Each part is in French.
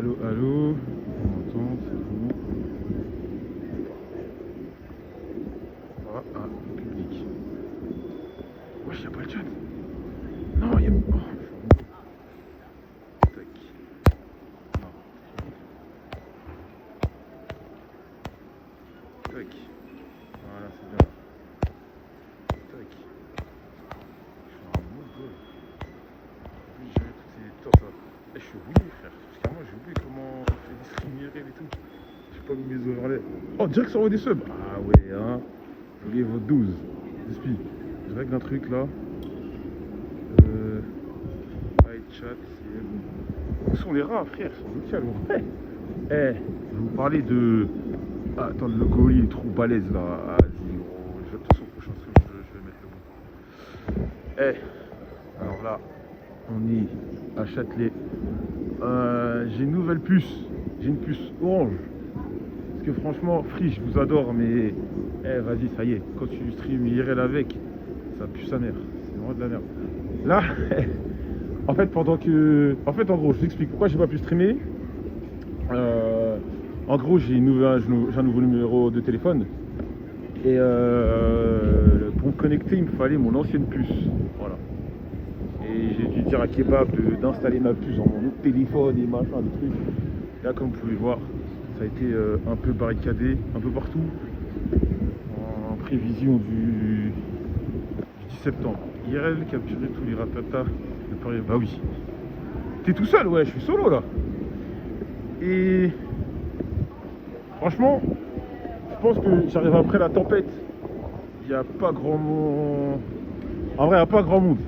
Allô, allô. On m'entend, c'est bon. Public. Wesh, y'a pas le chat. Non, y'a. Oh, tac. Non. Tac. Voilà, c'est bien. Tac. Je suis un mongol. Oui, j'ai toutes ces torts là. Eh, je suis rouillé, frère. Parce qu'à moi, j'ai oublié comment on fait des streams IRL et tout. J'ai pas mis mes overlays. Oh, direct ça envoie des subs. Ah ouais, hein. J'ai oublié votre 12. J'explique. Je règle un truc là. Chat, c'est bon. Où sont les rats, frère? Ils sont locaux, alors. Eh, je vais vous parler de. Ah, attends, le logo il est trop balèze là. Ah, vas-y, gros. De toute façon, prochain stream, je vais mettre le bon. Eh, alors là, on est à Châtelet. J'ai une nouvelle puce. J'ai une puce orange. Parce que franchement, Free, je vous adore, mais. Eh, vas-y, ça y est. Quand tu stream IRL avec, ça pue sa mère. C'est vraiment de la merde. Là. En fait, en gros, je vous explique pourquoi j'ai pas pu streamer. En gros, j'ai un nouveau numéro de téléphone. Et pour me connecter, il me fallait mon ancienne puce. Voilà. Et j'ai dû dire à Kebab d'installer ma puce dans mon autre téléphone et machin, des trucs. Là, comme vous pouvez voir, ça a été un peu barricadé, un peu partout. En prévision du 10 septembre. IRL capturer tous les ratatas. Bah oui. T'es tout seul, ouais, je suis solo là. Et franchement, je pense que j'arrive après la tempête. Il n'y a pas grand monde. En vrai, il n'y a pas grand monde.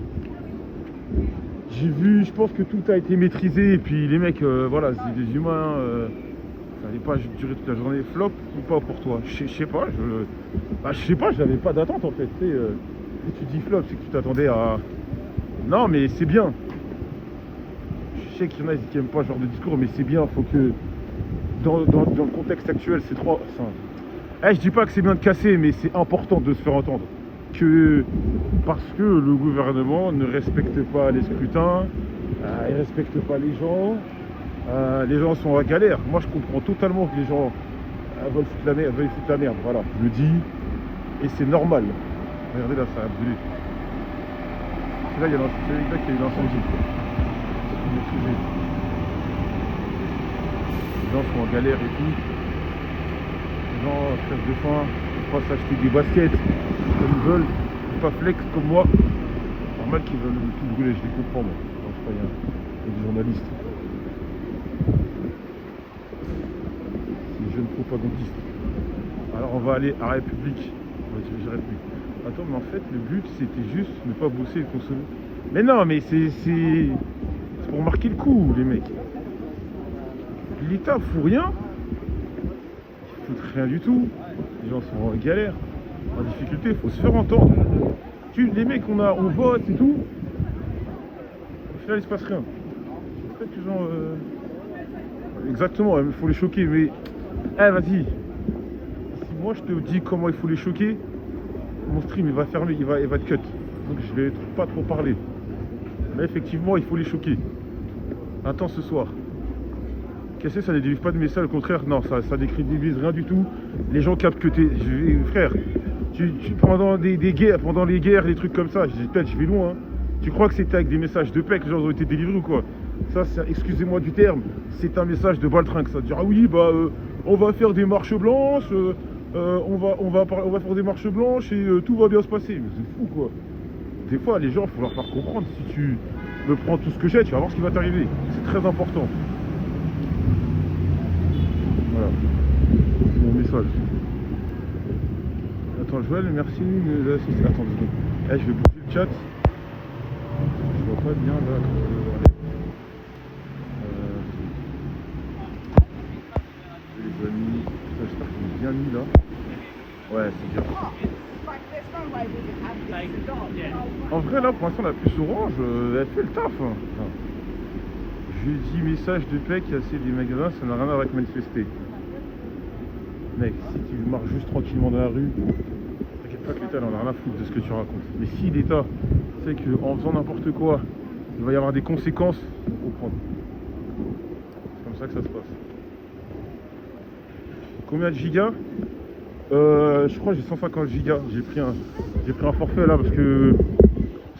J'ai vu, je pense que tout a été maîtrisé. Et puis les mecs, voilà, c'est des humains. Ça n'allait pas durer toute la journée. Flop ou pas pour toi? Je sais pas. Je sais pas, j'avais pas d'attente en fait. Si tu dis flop, c'est que tu t'attendais à. Non, mais c'est bien. Je sais qu'il y en a qui n'aiment pas ce genre de discours, mais c'est bien. Faut que dans le contexte actuel, c'est trop. Je dis pas que c'est bien de casser, mais c'est important de se faire entendre. Parce que le gouvernement ne respecte pas les scrutins, il ne respecte pas les gens sont à galère. Moi, je comprends totalement que les gens veulent foutre la merde. Voilà, je le dis, et c'est normal. Regardez là, ça a brûlé. C'est là, il y a qu'il y a eu l'incendie. Les gens sont en galère et tout. Les gens crèvent de faim, ils passent acheter des baskets comme ils veulent, pas flex comme moi. Normal qu'ils veulent tout brûler, je les comprends moi. Non, je sais pas, il y a des journalistes. C'est des jeunes propagandistes. Alors on va aller à la République. On va diriger République. Attends, mais en fait le but c'était juste ne pas bosser et consommer. Mais non, mais c'est pour marquer le coup, les mecs. L'État fout rien. Ils foutent rien du tout. Les gens sont en galère, en difficulté, il faut se faire entendre. Les mecs, on vote et tout. Au final, il se passe rien. Peut-être que les gens. Exactement, il faut les choquer, mais. Vas-y. Si moi je te dis comment il faut les choquer, mon stream il va fermer, il va te cut. Donc je vais pas trop parler. Mais effectivement, il faut les choquer. Attends ce soir. Casser, ça ne délivre pas de message, au contraire, non, ça décrédibilise rien du tout. Les gens captent que t'es. Frère, pendant les guerres, des trucs comme ça, peut-être je vais loin. Hein. Tu crois que c'était avec des messages de paix que les gens ont été délivrés ou quoi? Ça, excusez-moi du terme, c'est un message de baltringue. Ça dire, ah oui, on va faire des marches blanches, on va faire des marches blanches et tout va bien se passer. Mais c'est fou quoi. Des fois, les gens, il faut leur faire comprendre. Si tu me prends tout ce que j'ai, tu vas voir ce qui va t'arriver. C'est très important. Voilà, c'est mon message. Attends, Joël, merci. Attends, je vais bouger le chat. Je vois pas bien là. Les amis, j'espère qu'ils ont bien mis là. Ouais, c'est bien. En vrai, là, pour l'instant, la puce orange, elle fait le taf. Hein. Jeudi, message de paix, casser des magasins, ça n'a rien à voir avec manifester. Mec, si tu marches juste tranquillement dans la rue, t'inquiète pas que l'État n'en a rien à foutre de ce que tu racontes. Mais si l'État sait qu'en faisant n'importe quoi, il va y avoir des conséquences, il faut comprendre. C'est comme comme ça que ça se passe. Combien de gigas? Je crois que j'ai 150 gigas. J'ai pris un forfait là parce que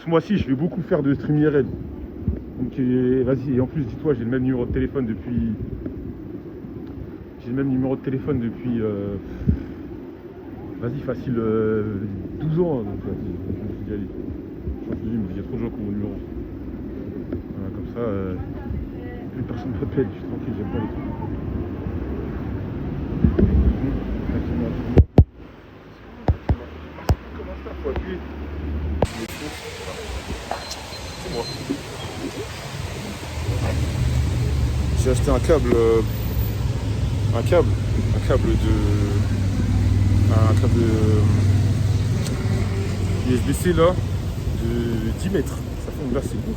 ce mois-ci je vais beaucoup faire de stream IRL. Donc vas-y, et en plus dis-toi, j'ai le même numéro de téléphone depuis. Vas-y, facile 12 ans. Donc vas-y, je me suis dit allez. Je me suis dit, mais il y a trop de gens qui ont mon numéro. Voilà, comme ça, plus personne ne m'appelle, je suis tranquille, j'aime pas les trucs. Comment ça, faut appuyer. C'est moi. J'ai acheté un câble USB-C là de 10 mètres. Ça fait là c'est beau.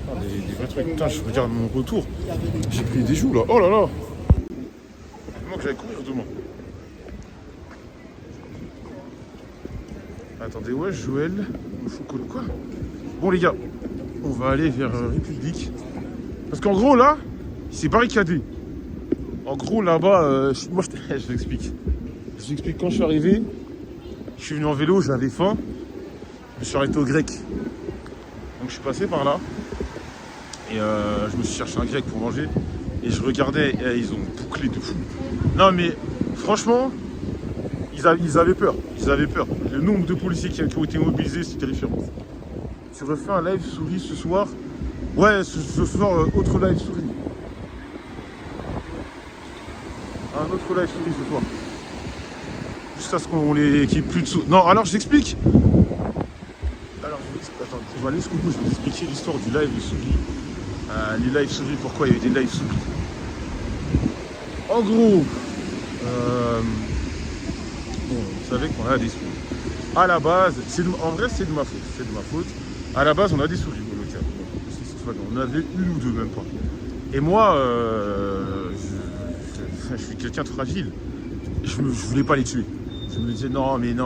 Ah, des vrais trucs. Putain, je regarde mon retour. J'ai pris des joues là. Oh là là. Il que j'aille courir demain. Attendez, ouais, Joël. Quoi? Bon les gars, on va aller vers République. Parce qu'en gros là, il s'est barricadé. En gros là-bas, moi je t'explique. Je t'explique, quand je suis arrivé, je suis venu en vélo, j'avais faim. Je me suis arrêté au grec. Donc je suis passé par là. Et je me suis cherché un grec pour manger. Et je regardais, et ils ont bouclé de fou. Non mais franchement, ils avaient peur. Ils avaient peur. Le nombre de policiers qui ont été mobilisés, c'est terrifiant. Tu refais un live souris ce soir. Ouais, ce soir, autre live souris. Un autre live souris ce soir. Jusqu'à ce qu'on les qu'il y ait plus de souris. Non, alors je t'explique. Alors, attends, on va aller jusqu'au bout, je vais vous expliquer l'histoire du live souris. Les lives souris, pourquoi il y a eu des lives souris. En gros, bon, vous savez qu'on a des souris. À la base, en vrai, c'est de ma faute. C'est de ma faute. À la base, on a des souris au local. On en avait une ou deux, même pas. Et moi, je suis quelqu'un de fragile. Je voulais pas les tuer. Je me disais non mais tu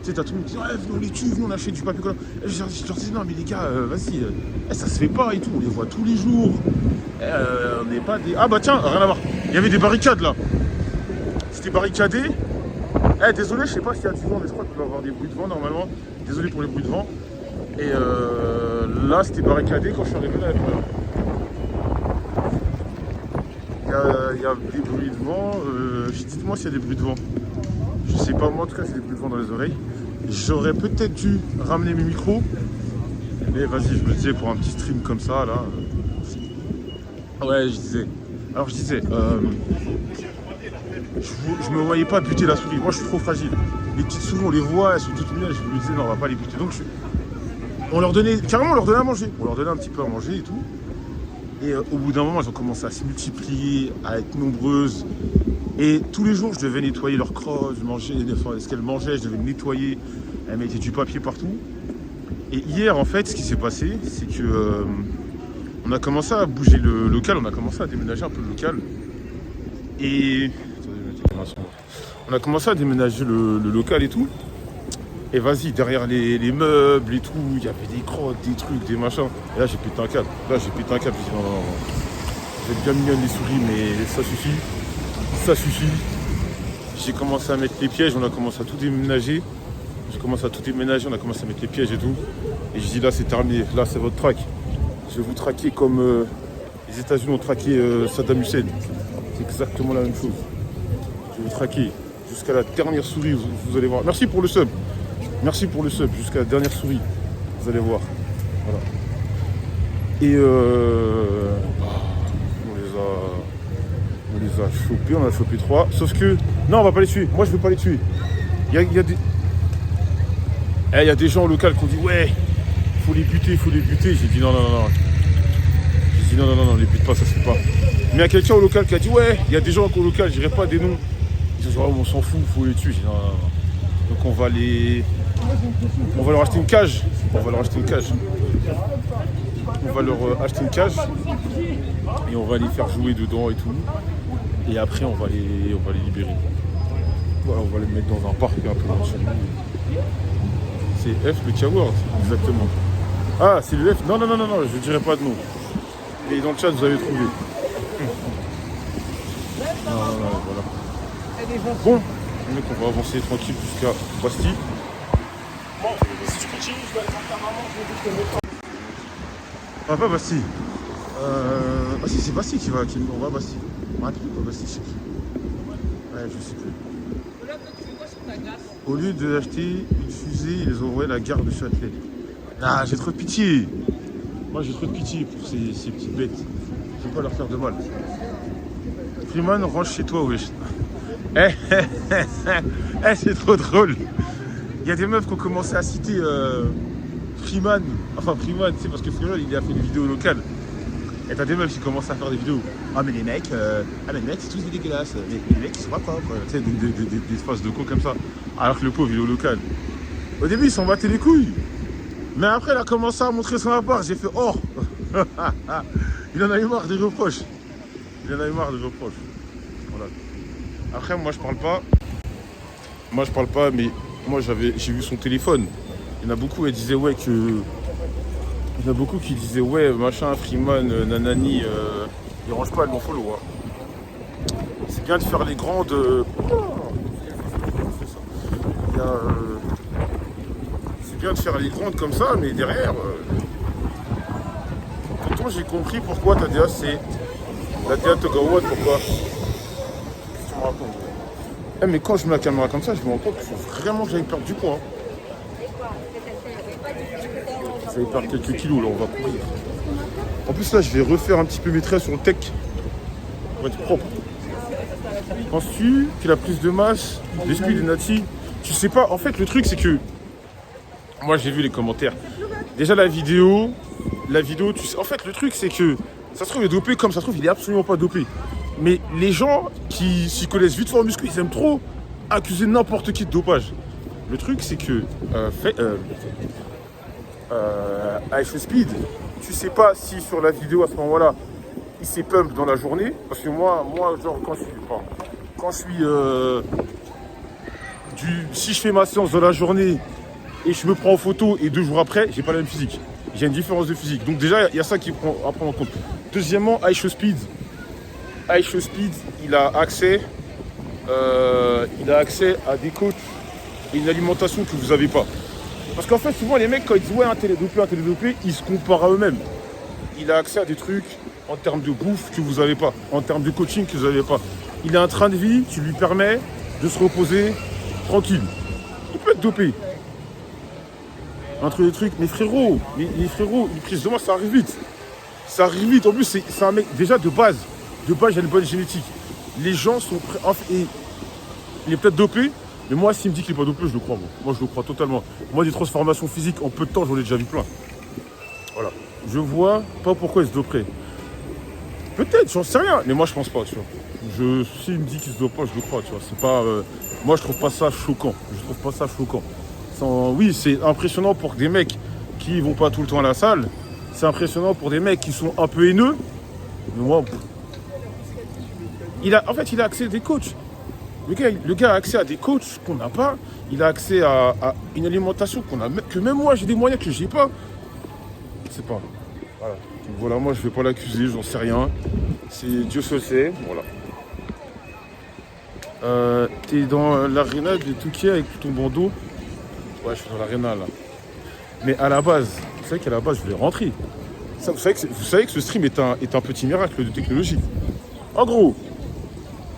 sais, t'as tout le monde qui dit ouais, venez on les tue, venez on achète du papier collant. Et je leur disais non mais les gars, vas-y, ça se fait pas et tout, on les voit tous les jours. On n'est pas des. Ah bah tiens, rien à voir. Il y avait des barricades là. C'était barricadé. Désolé, je sais pas s'il y a du vent, mais je crois qu'il doit y avoir des bruits de vent normalement. Désolé pour les bruits de vent. Et là c'était barricadé quand je suis arrivé là. Il y a des bruits de vent. Dites-moi s'il y a des bruits de vent. Je sais pas, moi en tout cas j'ai des bruits de vent dans les oreilles. J'aurais peut-être dû ramener mes micros. Mais vas-y, je me disais pour un petit stream comme ça là. Ouais, je disais. Alors je disais, je me voyais pas buter la souris. Moi je suis trop fragile. Les petites souris on les voit, elles sont toutes mignonnes. Je me disais non, on va pas les buter. Donc on leur donnait, carrément on leur donnait à manger. On leur donnait un petit peu à manger et tout. Et au bout d'un moment, elles ont commencé à se multiplier, à être nombreuses. Et tous les jours, je devais nettoyer leur crotte, ce qu'elles mangeaient, je devais nettoyer. Elles mettaient du papier partout. Et hier, en fait, ce qui s'est passé, c'est que on a commencé à bouger le local, on a commencé à déménager un peu le local. Et on a commencé à déménager le local et tout. Et vas-y, derrière les meubles et tout, il y avait des crottes, des trucs, des machins. Et là, j'ai pété un câble. J'ai dit non. Vous êtes bien mignonnes les souris, mais ça suffit. Ça suffit. J'ai commencé à mettre les pièges, on a commencé à tout déménager. On a commencé à mettre les pièges et tout. Et je dis là, c'est terminé. Là, c'est votre track. Je vais vous traquer comme les États-Unis ont traqué Saddam Hussein. C'est exactement la même chose. Je vais vous traquer jusqu'à la dernière souris, vous allez voir. Merci pour le sub. Jusqu'à la dernière souris. Vous allez voir. Voilà. Et on les a chopés, on a chopé 3. Sauf que. Non, on va pas les tuer. Moi je veux pas les tuer. Il y a des gens au local qui ont dit ouais, faut les buter. J'ai dit non. J'ai dit non, les bute pas, ça se fait pas. Mais il y a quelqu'un au local qui a dit ouais, il y a des gens au local, je dirais pas des noms. Ils ont dit oh, on s'en fout, faut les tuer. J'ai dit non. Donc on va leur acheter une cage. On va leur acheter une cage et on va les faire jouer dedans et tout. Et après on va les libérer. Voilà, on va les mettre dans un parc un peu loin de chez nous. C'est F le Tiaward, exactement. Ah, c'est le F. Non, je dirais pas de nom. Et dans le chat, vous avez trouvé. Voilà. Bon, mec, on va avancer tranquille jusqu'à Bastille. Bon, si tu continues, je dois aller voir ta maman, je vais juste te mettre. Ah, pas Bastille. Ah si, c'est Bastille on va à Bastille. Ah, pas Bastille, je sais plus. Ouais, je sais plus. Au lieu d'acheter une fusée, ils ont envoyé la gare de Châtelet. Ah, j'ai trop de pitié. Moi, j'ai trop de pitié pour ces petites bêtes. Je veux pas leur faire de mal. Freeman, range chez toi, wesh. C'est trop drôle. Il y a des meufs qui ont commencé à citer Freeman. Enfin, Freeman, c'est parce que Freeman, il a fait des vidéos locales. Et t'as des meufs qui commencent à faire des vidéos. Ah, mais les mecs, c'est tous des dégueulasses. Les mecs, ils sont pas quoi. Tu sais, des phrases de con comme ça. Alors que le pauvre, il est au local. Au début, il s'en battait les couilles. Mais après, il a commencé à montrer son appart. J'ai fait oh. Il en a eu marre des reproches. Voilà. Après, moi, je parle pas. Mais moi, j'ai vu son téléphone. Il y en a beaucoup, qui disaient ouais, machin, Freeman, nanani, il range pas le non-follow. Hein. C'est bien de faire les grandes. C'est bien de faire les grandes comme ça, mais derrière. Pourtant, j'ai compris pourquoi ta DA c'est. La DA Togawa, pourquoi. Qu'est-ce que tu me racontes? Mais quand je mets la caméra comme ça, je me rends compte qu'il faut vraiment que j'aille perdre du poids. Ça va perdre quelques kilos, là, on va courir. En plus, là, je vais refaire un petit peu mes traits sur le tech. Pour être propre. Penses-tu qu'il a plus de masse, l'esprit des Nati? Tu sais pas, en fait, le truc, c'est que. Moi, j'ai vu les commentaires. Déjà, la vidéo, tu sais. En fait, le truc, c'est que. Ça se trouve, il est dopé, comme ça se trouve, il est absolument pas dopé. Mais les gens qui s'y connaissent vite fort en muscu, ils aiment trop accuser n'importe qui de dopage. Le truc, c'est que. Ice Speed, tu sais pas si sur la vidéo à ce moment-là il s'est pump dans la journée, parce que moi genre si je fais ma séance dans la journée et je me prends en photo et 2 jours après, j'ai pas la même physique, j'ai une différence de physique, donc déjà il y a ça qui prend à prendre en compte. Deuxièmement, Ice Speed, il a accès à des coachs et une alimentation que vous avez pas. Parce qu'en fait, souvent, les mecs, quand ils disent ouais, un télédopé, ils se comparent à eux-mêmes. Il a accès à des trucs en termes de bouffe que vous n'avez pas, en termes de coaching que vous n'avez pas. Il a un train de vie qui lui permet de se reposer tranquille. Il peut être dopé. Entre les trucs, mais frérot, une prise de main, ça arrive vite. Ça arrive vite. En plus, c'est un mec, déjà de base, il a une bonne génétique. Les gens sont prêts. Et il est peut-être dopé. Mais moi, s'il me dit qu'il n'est pas dopé, je le crois. Moi, je le crois totalement. Moi, des transformations physiques, en peu de temps, j'en ai déjà vu plein. Voilà. Je vois pas pourquoi il se doperait. Peut-être, j'en sais rien. Mais moi, je pense pas, tu vois. S'il me dit qu'il se dope pas, je le crois, tu vois. C'est pas... moi, je trouve pas ça choquant. Oui, c'est impressionnant pour des mecs qui vont pas tout le temps à la salle. C'est impressionnant pour des mecs qui sont un peu haineux. Mais moi... il a accès à des coachs. Le gars a accès à des coachs qu'on n'a pas. Il a accès à une alimentation que même moi j'ai des moyens que j'ai pas. C'est pas. Voilà. Donc voilà, moi je vais pas l'accuser, j'en sais rien. C'est Dieu seul sait. Voilà. T'es dans l'aréna de Touquet avec ton bandeau. Ouais, je suis dans l'aréna là. Mais à la base, vous savez qu'à la base je voulais rentrer. Ça, vous savez que ce stream est un petit miracle de technologie. En gros,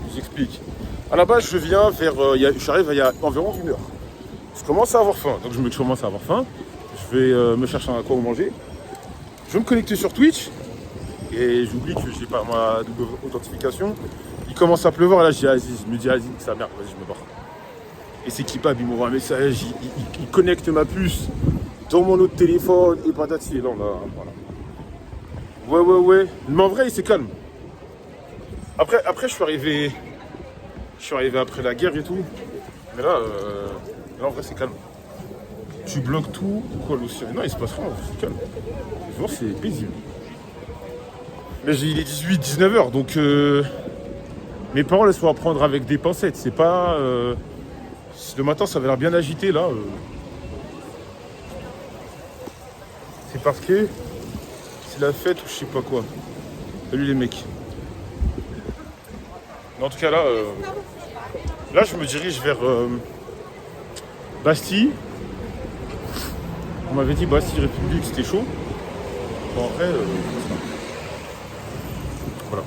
je vous explique. À la base, je viens j'arrive il y a environ 1 heure. Je commence à avoir faim, donc je commence à avoir faim. Je vais me chercher à quoi manger. Je vais me connecter sur Twitch et j'oublie que j'ai pas ma double authentification. Il commence à pleuvoir et là je me dis, vas-y, sa mère, vas-y, je me barre. Et c'est Kipab, il m'envoie un message, il connecte ma puce dans mon autre téléphone et patati. Et là, voilà. Ouais. Mais en vrai, il s'est calme. Après, je suis arrivé après la guerre et tout. Mais là en vrai, c'est calme. Tu bloques tout ou quoi, l'océan? Non, il se passe rien, c'est calme. Vraiment, c'est paisible. Mais il est 18-19h, donc mes paroles, elles sont à prendre avec des pincettes. C'est pas... le matin, ça avait l'air bien agité, là. C'est parce que c'est la fête ou je sais pas quoi. Salut les mecs. Mais en tout cas, là, là je me dirige vers Bastille. On m'avait dit Bastille République, c'était chaud. Bon, en vrai, voilà.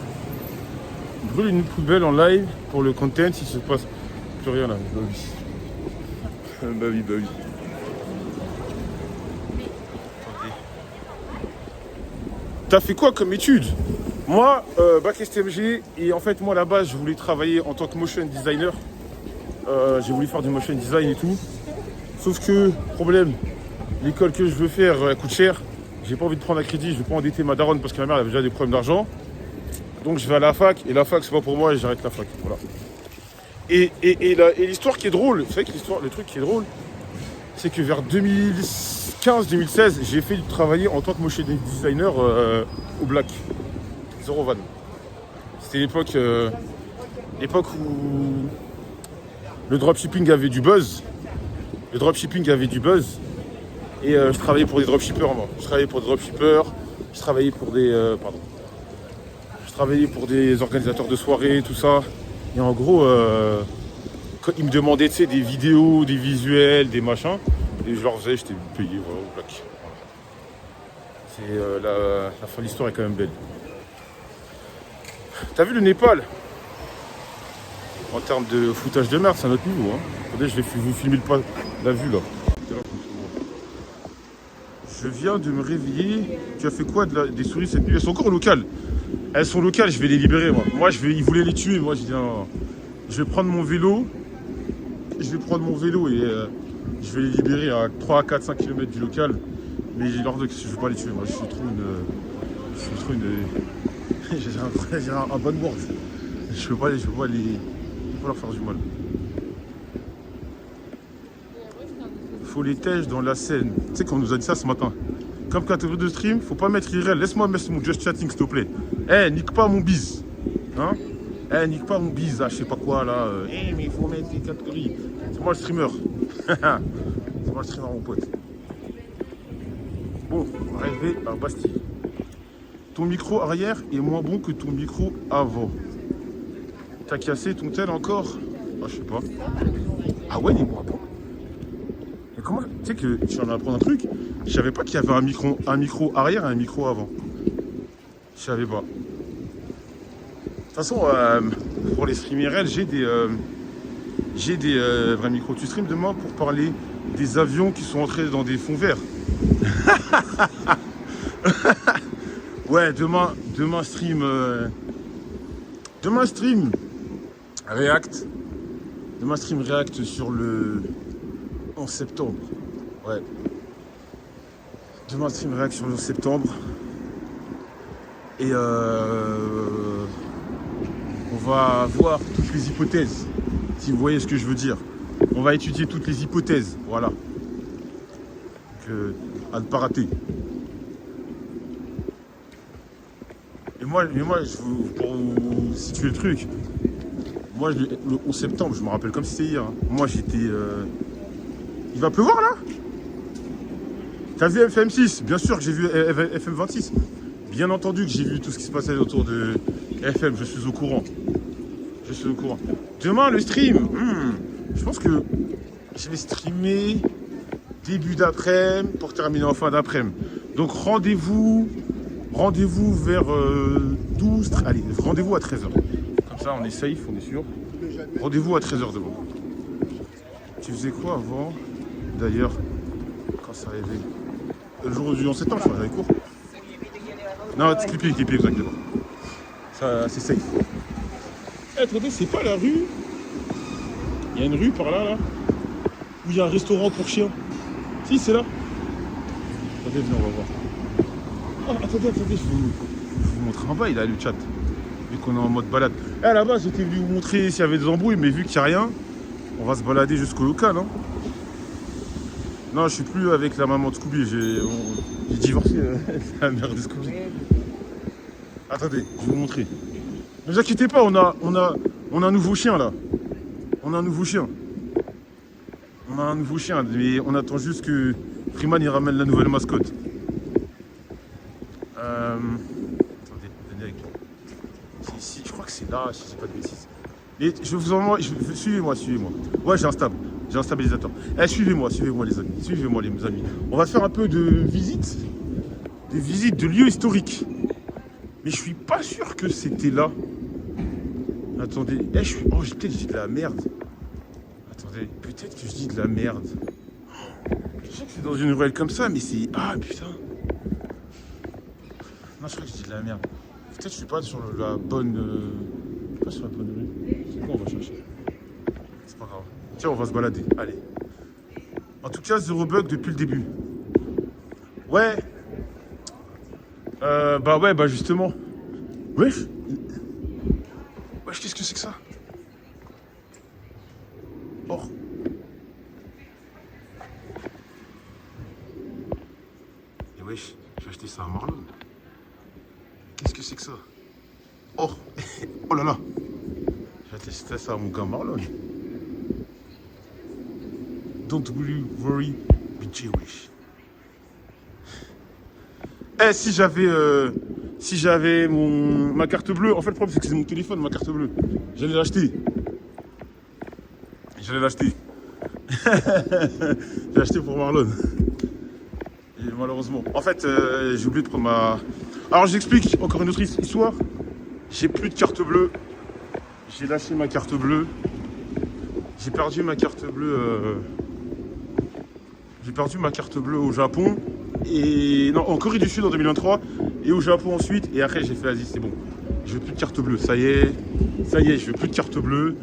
Brûle une poubelle en live pour le content, il se passe plus rien là. Bah oui. Bah oui, bah oui. Attendez. T'as fait quoi comme étude? Moi, bac STMG, et en fait, moi, à la base, je voulais travailler en tant que motion designer. J'ai voulu faire du motion design et tout. Sauf que, problème, l'école que je veux faire, elle coûte cher. J'ai pas envie de prendre un crédit, je vais pas endetter ma daronne parce que ma mère elle avait déjà des problèmes d'argent. Donc je vais à la fac, et la fac, c'est pas pour moi, et j'arrête la fac. Voilà. Et l'histoire qui est drôle, vous savez que le truc qui est drôle, c'est que vers 2015-2016, j'ai fait travailler en tant que motion designer au Black. Zero Van. C'était l'époque où le dropshipping avait du buzz. Et je travaillais pour des dropshippers, moi. Je travaillais pour des organisateurs de soirées, tout ça. Et en gros, quand ils me demandaient, tu sais, des vidéos, des visuels, des machins, et je leur faisais, j'étais payé, voilà, au Black. C'est la fin de l'histoire est quand même belle. T'as vu le Népal? En termes de foutage de merde, c'est un autre niveau. Hein. Attendez, je vais vous filmer la vue là. Je viens de me réveiller. Tu as fait quoi des souris cette nuit? Elles sont encore locales. Elles sont locales, je vais les libérer moi. Ils voulaient les tuer. Moi, je dis non. Je vais prendre mon vélo. Et je vais les libérer à 3, 4, 5 km du local. Mais j'ai l'ordre que je ne veux pas les tuer. Moi, je suis trop une. J'ai un bon word. Je peux pas leur faire du mal. Faut les tèches dans la scène. Tu sais qu'on nous a dit ça ce matin. Comme catégorie de stream, faut pas mettre IRL. Laisse-moi mettre mon just chatting s'il te plaît. Nique pas mon bise. Hein? Nique pas mon bise, je sais pas quoi là. Mais il faut mettre des catégories. C'est moi le streamer. C'est moi le streamer mon pote. Bon, arrivé à Bastille. Ton micro arrière est moins bon que ton micro avant. T'as cassé ton tel encore? Ah, je sais pas. Ah ouais, il est moins bon. Et comment? Tu sais que je viens d'apprendre un truc. Je savais pas qu'il y avait un micro arrière et un micro avant. Je savais pas. De toute façon, pour les streams IRL, j'ai des vrais micros. Tu stream demain pour parler des avions qui sont entrés dans des fonds verts. Ouais, demain stream. Demain stream React. Demain stream React sur le 11 septembre. Ouais. Demain stream React sur le 11 septembre. Et on va voir toutes les hypothèses. Si vous voyez ce que je veux dire. On va étudier toutes les hypothèses. Voilà. À ne pas rater. Mais moi, pour vous situer le truc, moi, le 11 septembre, je me rappelle comme si c'était hier. Hein. Moi, j'étais... Il va pleuvoir, là? T'as vu FM6? Bien sûr que j'ai vu FM26. Bien entendu que j'ai vu tout ce qui se passait autour de FM. Je suis au courant. Demain, le stream. Je pense que je vais streamer début d'après-midi pour terminer en fin d'après-midi. Donc, rendez-vous vers 12... Allez, rendez-vous à 13h. Comme ça, on est safe, on est sûr. Rendez-vous à 13h demain. Tu faisais quoi avant? D'ailleurs, quand ça arrivait. Le jour du 11 septembre, je crois, j'avais cours. Non, clipper, exactement. Ça, c'est safe. Attendez, c'est pas la rue. Il y a une rue par là, où il y a un restaurant pour chiens. Si, c'est là. Attendez, venez, on va voir. Oh, attendez, je vais vous montrer en bas, il a le chat. Vu qu'on est en mode balade. À la base, j'étais venu vous montrer s'il y avait des embrouilles, mais vu qu'il n'y a rien, on va se balader jusqu'au local. Hein. Non, je suis plus avec la maman de Scooby. J'ai divorcé la mère de Scooby. Attendez, je vais vous montrer. Ne vous inquiétez pas, on a un nouveau chien là. On a un nouveau chien, mais on attend juste que Freeman il ramène la nouvelle mascotte. Attendez, venez avec moi. C'est ici, je crois que c'est là, si je dis pas de bêtises. Et je vous envoie, suivez-moi, suivez-moi. Ouais, j'ai un stabilisateur. Eh, suivez-moi, suivez-moi les amis, suivez-moi les amis. On va faire un peu de visite, des visites de lieux historiques. Mais je suis pas sûr que c'était là. Attendez, eh, peut-être que je dis de la merde. Attendez, peut-être que je dis de la merde. Je sais que c'est dans une ruelle comme ça, mais c'est... Ah, putain. Non, je crois que je dis de la merde. Peut-être que je suis pas sur la bonne... Je suis pas sur la bonne rue. C'est quoi on va chercher? C'est pas grave. Tiens, on va se balader. Allez. En tout cas, zéro bug depuis le début. Ouais. Bah justement. Wesh. Wesh, qu'est-ce que c'est que ça? Oh. Et wesh, j'ai acheté ça à Marlon. Qu'est-ce que c'est que ça? Oh. Oh là là. J'ai acheté ça à mon gars Marlon. Don't worry, be Jewish. Eh, si j'avais ma carte bleue, en fait le problème c'est que c'est mon téléphone, ma carte bleue. J'allais l'acheter. J'ai acheté pour Marlon. Et malheureusement. En fait, j'ai oublié de prendre ma... Alors j'explique encore une autre histoire. J'ai plus de carte bleue. J'ai lâché ma carte bleue. J'ai perdu ma carte bleue. J'ai perdu ma carte bleue au Japon. Et non, en Corée du Sud en 2023. Et au Japon ensuite. Et après j'ai fait vas-y, c'est bon. Je veux plus de carte bleue. Ça y est, je veux plus de carte bleue.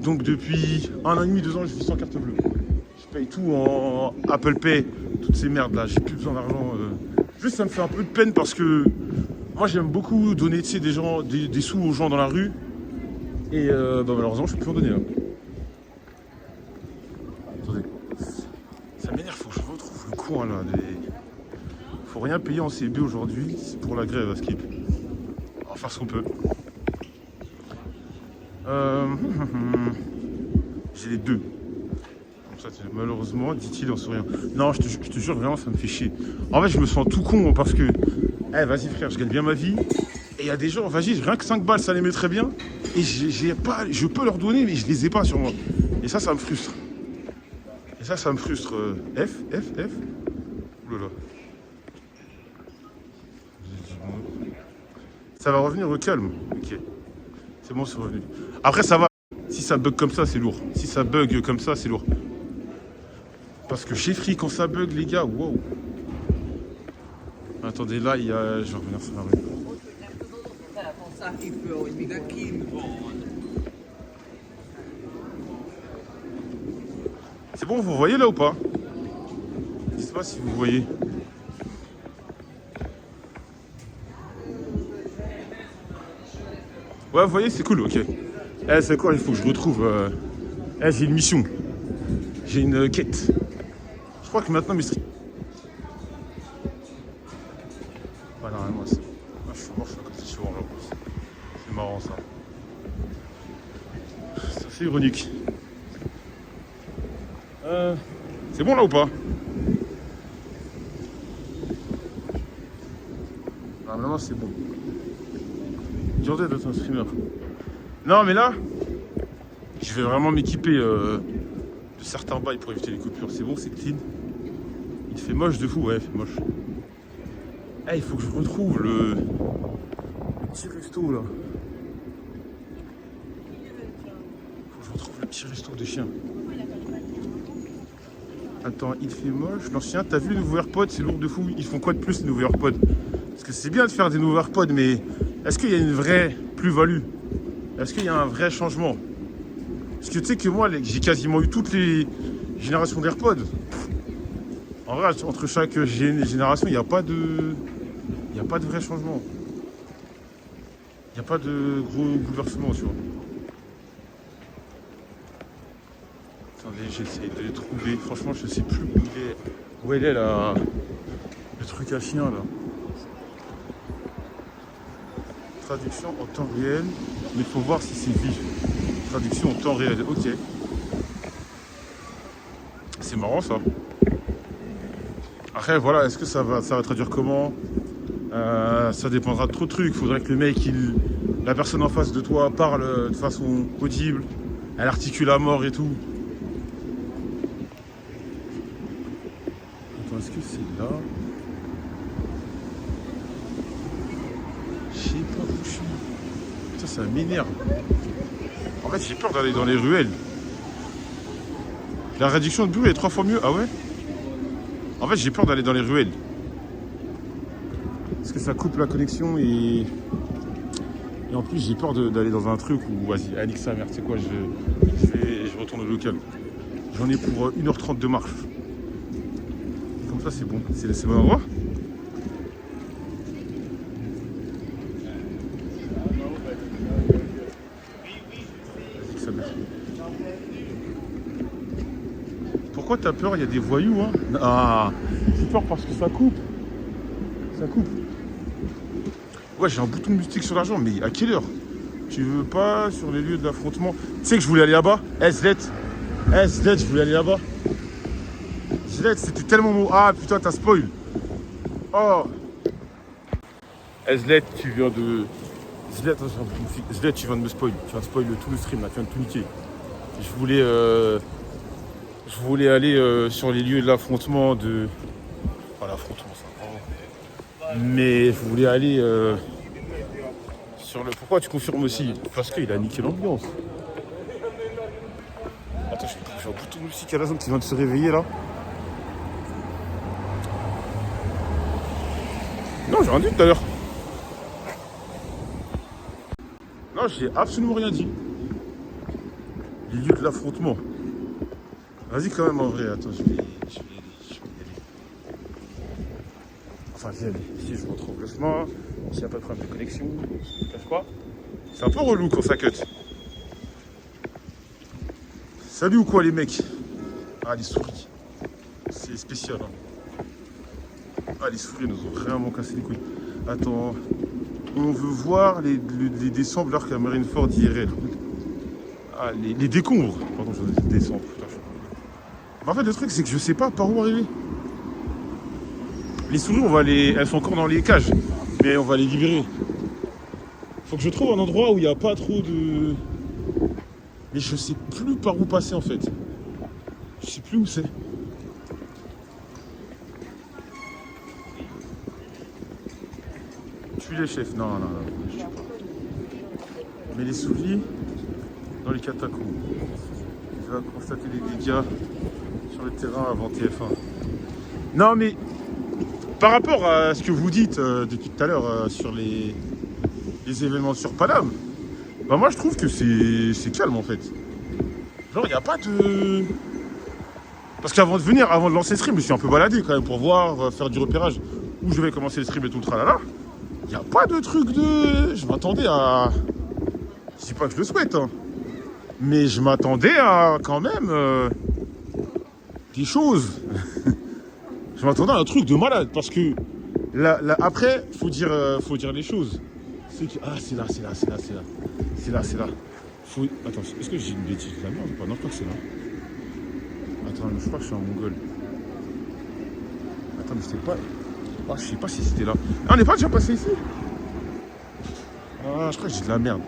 Donc depuis 1 an et demi, 2 ans, je vis sans carte bleue. Je paye tout en Apple Pay, toutes ces merdes là, j'ai plus besoin d'argent. Juste ça me fait un peu de peine parce que moi j'aime beaucoup donner des sous aux gens dans la rue. Et malheureusement je peux plus en donner là. Attendez. Ça m'énerve, faut que je retrouve le coin là. Faut rien payer en CB aujourd'hui, c'est pour la grève à Skip. On va faire ce qu'on peut. J'ai les deux. Comme ça, malheureusement, dit-il en souriant. Non, je te jure, vraiment, ça me fait chier. En fait, je me sens tout con parce que, vas-y frère, je gagne bien ma vie. Et il y a des gens, vas-y, rien que 5 balles, ça les mettrait bien. Et je peux leur donner, mais je les ai pas sur moi. Et ça me frustre. Ça me frustre. F. Oulala. Ça va revenir au calme. Ok. C'est bon, c'est revenu. Après, ça va. Si ça bug comme ça, c'est lourd. Si ça bug comme ça, c'est lourd. Parce que chez Free, quand ça bug, les gars, wow. Attendez, là, il y a... Je vais revenir sur la rue. C'est bon, vous voyez là ou pas? Je sais pas si vous voyez. Ouais, vous voyez, c'est cool, ok. C'est quoi, il faut que je retrouve... j'ai une mission. J'ai une quête. Je crois que maintenant, mes streams... Ouais, normalement, c'est... Moi, je suis mort, je suis à côté de chez moi, là. C'est marrant, ça. C'est assez ironique. C'est bon, là, ou pas? Normalement, c'est bon. Dur d'être un streamer. Non, mais là... Je vais vraiment m'équiper de certains bails pour éviter les coupures. C'est bon, c'est clean. Il fait moche de fou, ouais, il fait moche. Il faut que je retrouve le petit resto là. Faut que je retrouve le petit resto de chien. Attends, il fait moche. L'ancien, t'as vu les nouveaux AirPods? C'est lourd de fou. Ils font quoi de plus les nouveaux AirPods? Parce que c'est bien de faire des nouveaux AirPods, mais est-ce qu'il y a une vraie plus-value? Est-ce qu'il y a un vrai changement? Parce que tu sais que moi, j'ai quasiment eu toutes les générations d'AirPods. En vrai, entre chaque génération, il n'y a pas de vrai changement. Il n'y a pas de gros bouleversement, tu vois. Attendez, j'essaie de les trouver. Franchement, je sais plus où elle est, là. Le truc à chien, là. Traduction en temps réel, mais il faut voir si c'est vif. Traduction en temps réel, ok. C'est marrant ça. Après voilà, est-ce que ça va traduire comment? Ça dépendra de trop de trucs. Faudrait que le mec La personne en face de toi parle de façon audible. Elle articule à mort et tout. Attends, est-ce que c'est là? Je sais pas où je suis. Putain, ça m'énerve. En fait, j'ai peur d'aller dans les ruelles. La réduction de bruit est 3 fois mieux. Ah ouais? En fait, j'ai peur d'aller dans les ruelles. Parce que ça coupe la connexion et en plus, j'ai peur d'aller dans un truc où, vas-y, Alix sa mère, tu sais quoi, je retourne au local. J'en ai pour 1h30 de marche. Comme ça, c'est bon. C'est le bon endroit? Alix sa mère. Pourquoi t'as peur? Il y a des voyous, hein? Ah, j'ai peur parce que ça coupe. Ça coupe. Ouais, j'ai un bouton de musique sur la jambe, mais à quelle heure? Tu veux pas sur les lieux de l'affrontement? Tu sais que je voulais aller là-bas? Zlet, je voulais aller là-bas. Zlet, c'était tellement beau. Ah putain, t'as spoil. Oh. Zlet, tu viens de... Zlet, tu viens de me spoil. Tu viens de spoil tout le stream, là, tu viens de tout niquer. Je voulais aller sur les lieux de l'affrontement de... Enfin, l'affrontement, ça. Mais je voulais aller sur le... Pourquoi tu confirmes aussi? Parce qu'il a niqué l'ambiance. Attends, j'ai un bouton de musique à la zone qui vient de se réveiller là. Non, j'ai rien dit tout à l'heure. Non, j'ai absolument rien dit. Les lieux de l'affrontement. Vas-y quand même en vrai, attends, je vais y aller. Enfin, j'y aller. Ici, je retrouve le chemin. S'il n'y a pas de problème de connexion, je ne cache pas. C'est un peu relou quand ça cut. Salut ou quoi les mecs? Ah, les souris. C'est spécial. Hein. Ah, les souris nous ont vraiment cassé les couilles. Attends. On veut voir les décombres alors qu'à Marineford IRL. Ah, les décombres. Pardon, je dis décembre. En fait, le truc, c'est que je sais pas par où arriver. Les souris, elles sont encore dans les cages, mais on va les libérer. Faut que je trouve un endroit où il n'y a pas trop de... Mais je sais plus par où passer en fait. Je sais plus où c'est. Tue les chefs. Non, je tue pas. Mais les souris dans les catacombes. Je vais constater les dégâts sur le terrain avant TF1. Non mais... Par rapport à ce que vous dites depuis tout à l'heure sur les événements sur Paname, bah moi je trouve que c'est calme en fait. Genre il n'y a pas de... Parce qu'avant de venir, avant de lancer le stream, je me suis un peu baladé quand même pour voir, faire du repérage où je vais commencer le stream et tout le tralala. Il n'y a pas de truc de... Je m'attendais à... Je dis pas que je le souhaite, hein. Mais je m'attendais à quand même des choses. Je m'attendais à un truc de malade parce que là après, faut dire les choses. C'est que c'est là. Attends, est-ce que j'ai une bêtise de la merde ou pas? Non, je crois que c'est là. Attends, je crois que je suis en mongol. Attends, mais c'était pas... Ah, je sais pas si c'était là. Ah, on n'est pas déjà passé ici? Ah, je crois que j'ai de la merde.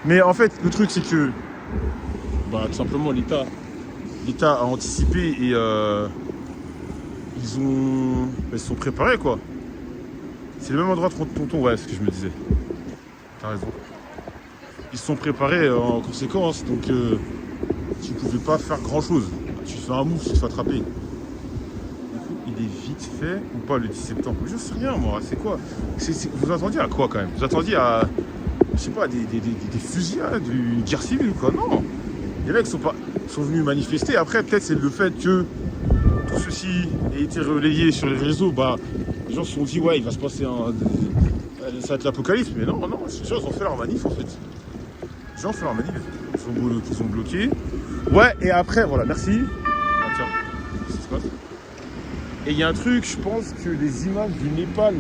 Mais en fait, le truc c'est que... Bah, tout simplement, l'État a anticipé et ils se sont préparés quoi. C'est le même endroit de tonton, ouais, c'est ce que je me disais. T'as raison. Ils se sont préparés en conséquence, donc tu pouvais pas faire grand chose. Tu fais un move, tu te fais attraper. Du coup, il est vite fait ou pas le 10 septembre? Je sais rien moi, c'est quoi? Vous attendiez à quoi quand même? Vous attendiez à, je sais pas, des fusillades, une guerre civile quoi? Non. Les mecs sont venus manifester. Après, peut-être c'est le fait que tout ceci ait été relayé sur les réseaux. Bah, les gens se sont dit, ouais, il va se passer ça va être l'apocalypse. Mais non, les gens ont fait leur manif en fait. Les gens ont fait leur manif. Ils ont bloqué. Ouais, et après, voilà, merci. Ah, tiens, qu'est-ce qui se passe? Et il y a un truc, je pense que les images du Népal.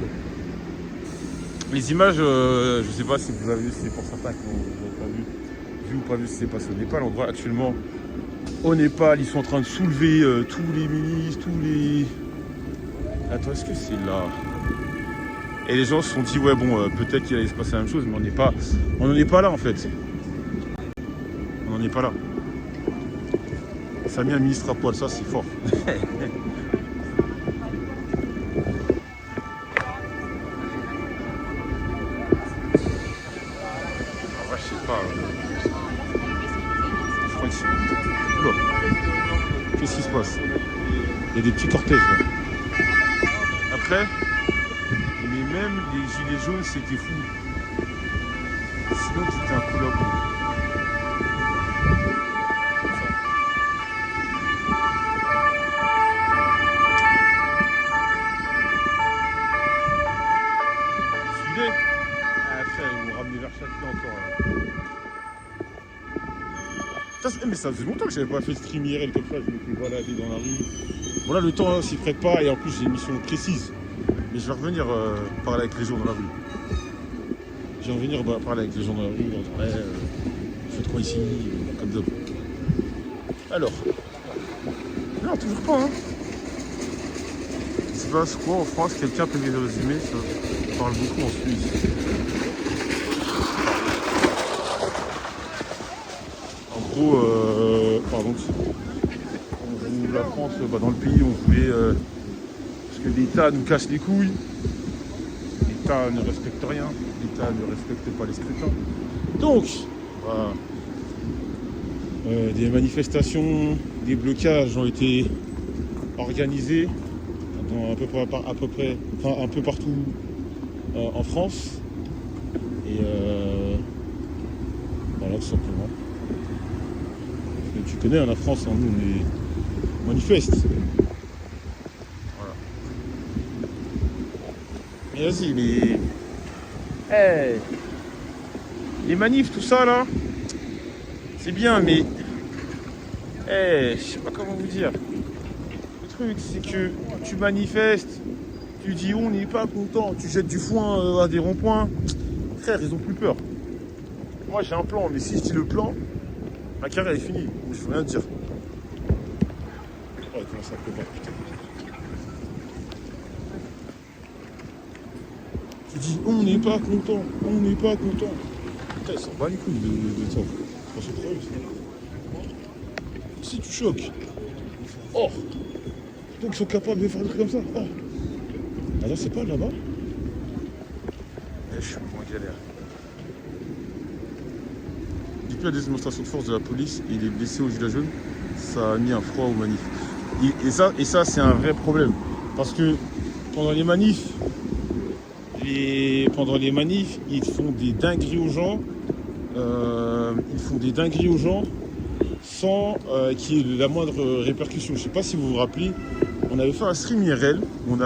Les images, je sais pas si vous avez vu, c'est pour certains qui n'ont pas vu. Ou pas vu ce qui s'est passé au Népal. On voit actuellement au Népal, ils sont en train de soulever tous les ministres, tous les... Attends, est-ce que c'est là? Et les gens se sont dit, ouais, bon, peut-être qu'il allait se passer la même chose, mais on n'en est pas là, en fait. On n'en est pas là. Ça a mis un ministre à poil, ça, c'est fort. Je sais pas. Je crois que c'est... Oula. Qu'est-ce qui se passe? Il y a des petits cortèges là. Après, mais même les gilets jaunes, c'était fou. Sinon, c'était un collabo. Suivez. Après, ils vont ramener vers Châtelet encore. Là. Mais ça faisait longtemps que j'avais pas fait de stream IRL comme ça, je m'étais baladé dans la rue. Bon là le temps s'y prête pas et en plus j'ai une mission précise. Mais je vais revenir parler avec les gens dans la rue. Je vais revenir parler avec les gens dans la rue, leur dire ouais, faites quoi ici, comme d'hab. Alors. Non, toujours pas hein. Il se passe quoi en France? Quelqu'un peut me résumer ça? On parle beaucoup en Suisse. En gros, pardon, la France, dans le pays, on voulait parce que l'État nous casse les couilles, l'État ne respecte rien, l'État ne respecte pas les scrutins. Donc, voilà, des manifestations, des blocages ont été organisés dans un peu partout en France. Et voilà, tout simplement. Tu connais, la France, nous, on manifeste. Voilà. Mais vas-y, mais... Hey, les manifs, tout ça, là, c'est bien, mais... Hey, je sais pas comment vous dire. Le truc, c'est que tu manifestes, tu dis on n'est pas content, tu jettes du foin à des ronds-points. Frère, ils ont plus peur. Moi, j'ai un plan, mais si je dis le plan... Ma carrière est finie, je ne veux rien dire. Oh, comment ça peut pas, putain. Tu dis, on n'est pas content, on n'est pas content. Putain, ils s'en bat les couilles de ça. C'est trop ça. Si tu choques. Oh. Donc ils sont capables de faire des trucs comme ça. Oh. Alors c'est pas là-bas. Je suis en galère. La démonstration de force de la police et les blessés aux gilets jaunes, ça a mis un froid aux manifs. Et ça c'est un vrai problème. Parce que pendant les manifs, ils font des dingueries aux gens. Sans qu'il y ait la moindre répercussion. Je sais pas si vous vous rappelez, on avait fait un stream IRL. On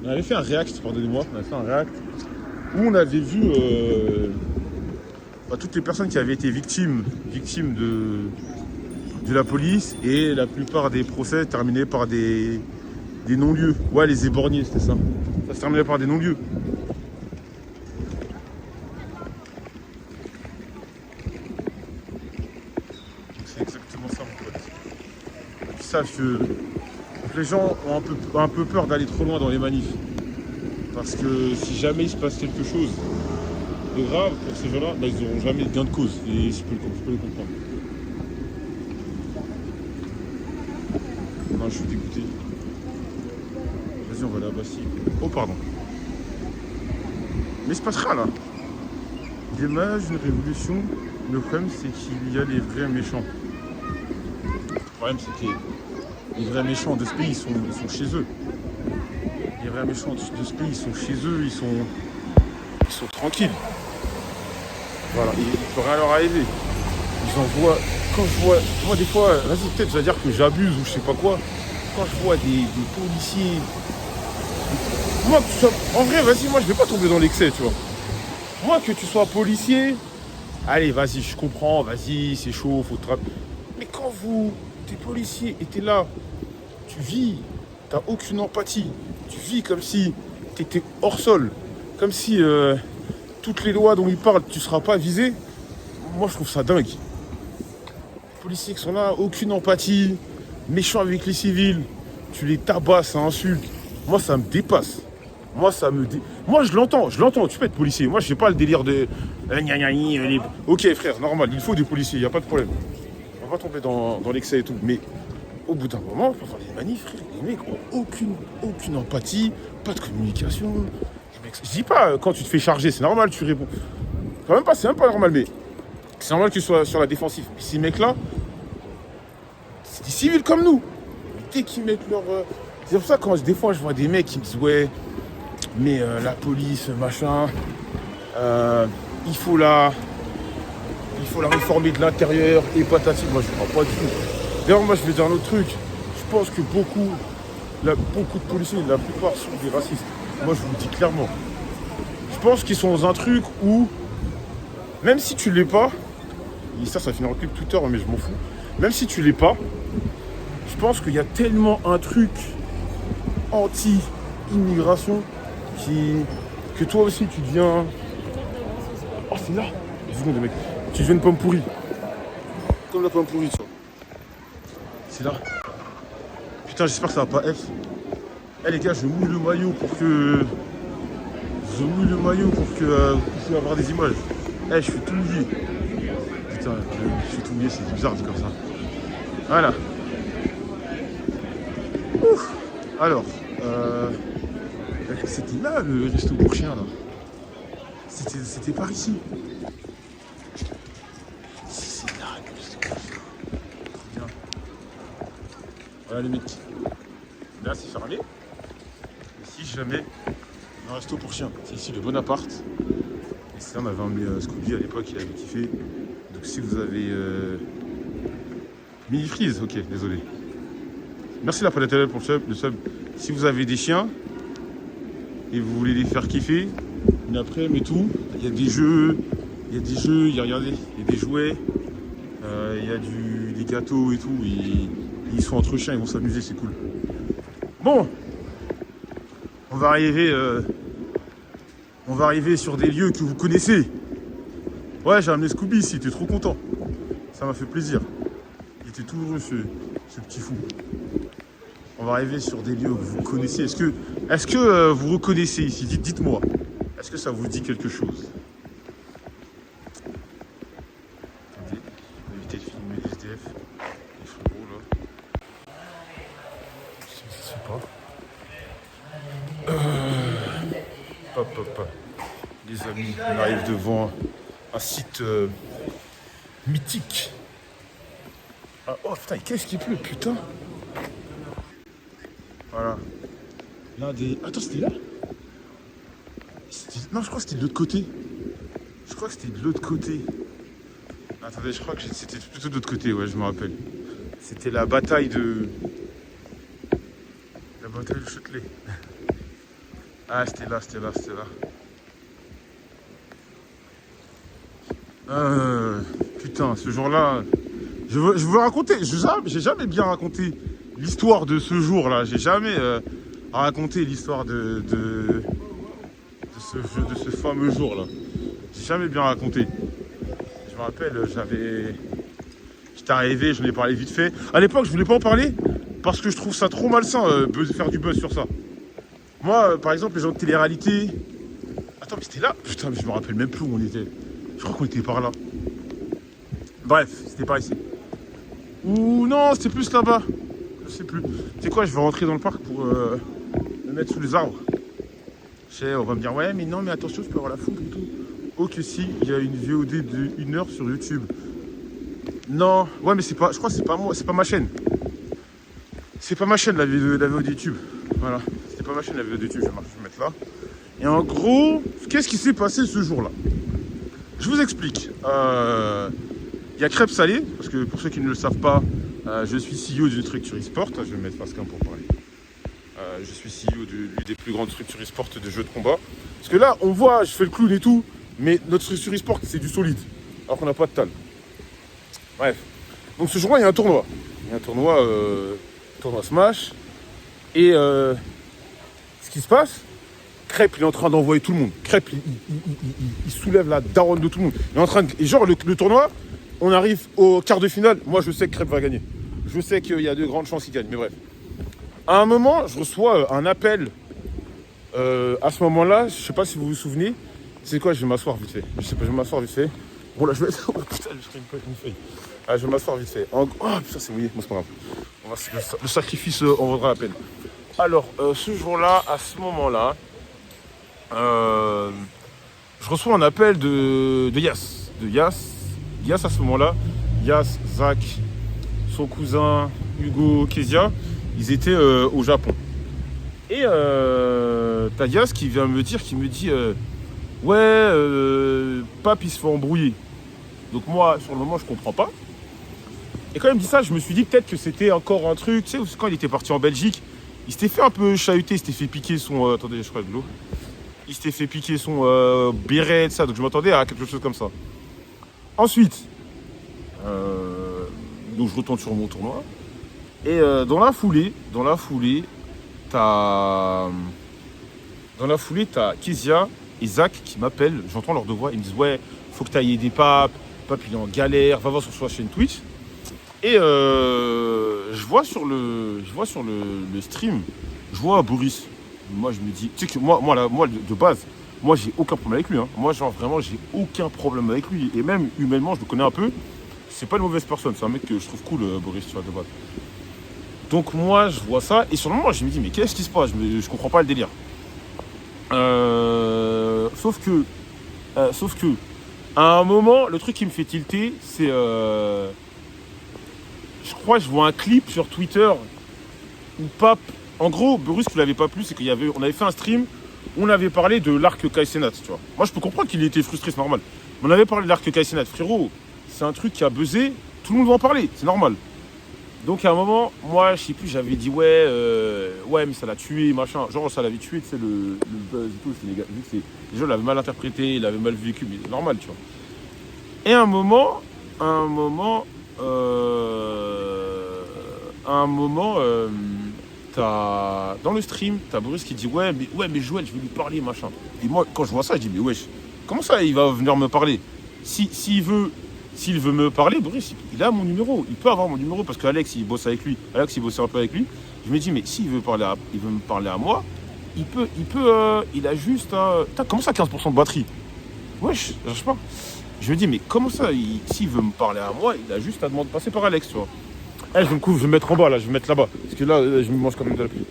avait fait un react, pardonnez-moi. On avait fait un react où on avait vu... toutes les personnes qui avaient été victimes de la police et la plupart des procès terminés par des non-lieux. Ouais, les éborgnés, c'était ça. Ça se terminait par des non-lieux. C'est exactement ça, mon pote. Ils savent que les gens ont un peu peur d'aller trop loin dans les manifs. Parce que si jamais il se passe quelque chose de grave pour ces gens-là, ils n'auront jamais de gain de cause. Et je peux le comprendre. Non, je suis dégoûté. Vas-y, on va aller à Bastille. Oh, pardon. Mais il se passe rien, là. Démarrage une révolution. Le problème, c'est qu'il y a les vrais méchants. Le problème, c'est que les vrais méchants de ce pays, ils sont chez eux. Les vrais méchants de ce pays, ils sont chez eux, ils sont tranquilles. Voilà, il ne peut rien leur arriver. Ils envoient. Quand je vois. Moi, des fois, vas-y, peut-être, je vais dire que j'abuse ou je sais pas quoi. Quand je vois des policiers. Moi, en vrai, vas-y, moi, je vais pas tomber dans l'excès, tu vois. Moi, que tu sois policier. Allez, vas-y, je comprends, vas-y, c'est chaud, faut te rappeler. Mais quand t'es policier et t'es là, tu vis, t'as aucune empathie. Tu vis comme si t'étais hors sol. Comme si toutes les lois dont ils parlent, tu seras pas visé. Moi, je trouve ça dingue. Les policiers qui sont là, aucune empathie, méchants avec les civils, tu les tabasses, ça insulte. Moi, ça me dépasse. Moi, moi, je l'entends, tu peux être policier. Moi, je n'ai pas le délire de... Ok, frère, normal, il faut des policiers, il n'y a pas de problème. On va pas tomber dans l'excès et tout. Mais au bout d'un moment, pour faire des manifs, frère, les mecs ont aucune empathie, pas de communication. Les mecs, je dis pas, quand tu te fais charger, c'est normal, tu réponds. Quand même pas, c'est même pas normal, mais c'est normal que tu sois sur la défensive. Mais ces mecs-là, c'est des civils comme nous. Dès qu'ils mettent leur... C'est pour ça que des fois, je vois des mecs qui me disent, ouais, mais la police, machin, il faut la réformer de l'intérieur et patati. Moi, je ne crois pas du tout. D'ailleurs, moi, je vais dire un autre truc. Je pense que beaucoup de policiers, la plupart sont des racistes. Moi, je vous le dis clairement. Je pense qu'ils sont dans un truc où, même si tu l'es pas, et ça finira en clip Twitter, mais je m'en fous. Même si tu l'es pas, je pense qu'il y a tellement un truc anti-immigration que toi aussi tu deviens... Oh, c'est là. 10 secondes, mec. Tu deviens une pomme pourrie. Comme la pomme pourrie, tu vois. C'est là. Putain, j'espère que ça va pas F. Eh les gars, je mouille le maillot pour que... vous puissiez avoir des images. Eh, je suis tout mouillé. Putain, je suis tout mouillé, c'est bizarre dit comme ça. Voilà. Ouf. Alors, c'était là le resto pour chiens là. C'était par ici. C'est là le resto pour chiens. Bien. Voilà les mecs. Là c'est fermé. Et si jamais un resto pour chiens. C'est ici le Bonaparte. Et c'est là on avait emmené Scooby à l'époque, il avait kiffé. Donc si vous avez mini freeze, ok, désolé. Merci la palette pour le sub. Si vous avez des chiens et vous voulez les faire kiffer, une après, mais tout, il y a des jeux, regardez, il y a des jouets, il y a des gâteaux et tout. Ils sont entre chiens, ils vont s'amuser, c'est cool. Bon, on va arriver sur des lieux que vous connaissez. Ouais, j'ai amené Scooby ici, t'es trop content. Ça m'a fait plaisir. Il était tout heureux ce petit fou. On va arriver sur des lieux que vous connaissez. Est-ce que vous reconnaissez ici? Dites-moi. Est-ce que ça vous dit quelque chose? Attendez, on va éviter de filmer les SDF. Les frérots là. Je sais pas. Hop. Les amis, on arrive devant un site mythique. Ah, oh putain, qu'est-ce qu'il pleut, putain? Voilà. L'un des... Attends, c'était là? Non, je crois que c'était de l'autre côté. Attendez, je crois que c'était plutôt de l'autre côté, ouais, je me rappelle. C'était la bataille de Châtelet. Ah, c'était là. Putain, ce jour-là... Je veux raconter, j'ai jamais bien raconté l'histoire de ce jour-là. J'ai jamais raconté l'histoire de ce fameux jour-là. J'ai jamais bien raconté. Je me rappelle, j'étais arrivé, j'en ai parlé vite fait. À l'époque, je voulais pas en parler parce que je trouve ça trop malsain de faire du buzz sur ça. Moi, par exemple, les gens de télé-réalité... Attends, mais c'était là? Putain, mais je me rappelle même plus où on était. Je crois qu'on était par là. Bref, c'était par ici. Ou non, c'était plus là-bas. Je sais plus. Tu sais quoi, je vais rentrer dans le parc pour me mettre sous les arbres. On va me dire, ouais, mais non, mais attention, je peux avoir la foudre et tout. Ok, si, il y a une VOD de 1 heure sur YouTube. Non, ouais, mais je crois que c'est pas moi, c'est pas ma chaîne. C'est pas ma chaîne, la VOD YouTube. Voilà, c'était pas ma chaîne, la VOD YouTube, je vais mettre là. Et en gros, qu'est-ce qui s'est passé ce jour-là? Je vous explique. Il y a Crêpes Salées, parce que pour ceux qui ne le savent pas, je suis CEO d'une structure e-sport. Je vais me mettre face cam pour parler. Je suis CEO d'une des plus grandes structures e-sport de jeux de combat. Parce que là, on voit, je fais le clown et tout, mais notre structure e-sport, c'est du solide. Alors qu'on n'a pas de tal. Bref. Donc ce jour-là, il y a un tournoi. Il y a un tournoi Smash. Et ce qui se passe, Crêpe, il est en train d'envoyer tout le monde. Crêpe, il soulève la daronne de tout le monde. Il est en train de... Et genre, le tournoi, on arrive au quart de finale. Moi, je sais que Crêpe va gagner. Je sais qu'il y a de grandes chances qu'il gagne, mais bref. À un moment, je reçois un appel À ce moment-là, je sais pas si vous vous souvenez, c'est quoi, je vais m'asseoir vite fait. Je sais pas, je vais m'asseoir vite fait. Bon là, je vais être... Oh putain, je ferai une feuille. Ah, je vais m'asseoir vite fait. Oh putain, c'est mouillé, bon, c'est pas grave. Le sacrifice en vaudra la peine. Alors, ce jour-là, à ce moment-là, je reçois un appel de Yas. Yas à ce moment-là. Yas, Zach, son cousin Hugo, Kezia, ils étaient au Japon. Et t'as Yas qui vient me dire, qui me dit ouais, Pape il se fait embrouiller. Donc moi, sur le moment, je comprends pas. Et quand il me dit ça, je me suis dit peut-être que c'était encore un truc, tu sais, quand il était parti en Belgique, il s'était fait un peu chahuter, il s'était fait piquer son... attendez, je crois de l'eau. Il s'était fait piquer son béret, ça, donc je m'attendais à quelque chose comme ça. Ensuite, donc je retourne sur mon tournoi. Et dans la foulée, t'as... Dans la foulée, t'as Kezia et Zach qui m'appellent, j'entends leur deux voix, ils me disent ouais, faut que t'ailles aider Pape, Pape il est en galère, va voir sur sa chaîne Twitch. Et je vois sur le stream, je vois Boris. Moi je me dis, tu sais que moi de base, moi j'ai aucun problème avec lui. Hein. Moi genre vraiment j'ai aucun problème avec lui. Et même humainement je le connais un peu. C'est pas une mauvaise personne, c'est un mec que je trouve cool, Boris, tu vois, de base. Donc moi je vois ça et sur le moment je me dis mais qu'est-ce qui se passe, je comprends pas le délire. Sauf que à un moment le truc qui me fait tilter c'est je crois que je vois un clip sur Twitter où Pape, en gros Boris vous l'avez pas plu, c'est on avait fait un stream où on avait parlé de l'arc Kaisenat, tu vois. Moi je peux comprendre qu'il était frustré, c'est normal. Mais on avait parlé de l'arc Kaisenat, frérot, c'est un truc qui a buzzé, tout le monde va en parler, c'est normal. Donc à un moment, moi je sais plus, j'avais dit ouais mais ça l'a tué, machin. Genre ça l'avait tué, tu sais, le buzz et tout. Vu que les gens l'avaient mal interprété, il l'avaient mal vécu, mais c'est normal, tu vois. Et à un moment, dans le stream, t'as Boris qui dit ouais mais Joël, je vais lui parler, machin. Et moi quand je vois ça, je dis mais wesh, comment ça il va venir me parler? S'il veut me parler, Boris, il a mon numéro. Il peut avoir mon numéro parce qu'Alex, il bosse avec lui. Alex, il bossait un peu avec lui. Je me dis, mais s'il veut me parler à moi, il a juste... Putain, comment ça, 15% de batterie? Wesh, je sais pas. Je me dis, mais comment ça, s'il veut me parler à moi, il a juste à demander de passer par Alex, tu vois. Eh, je me couvre, je vais me mettre en bas, là, je vais me mettre là-bas. Parce que là, je me mange quand même de la pluie.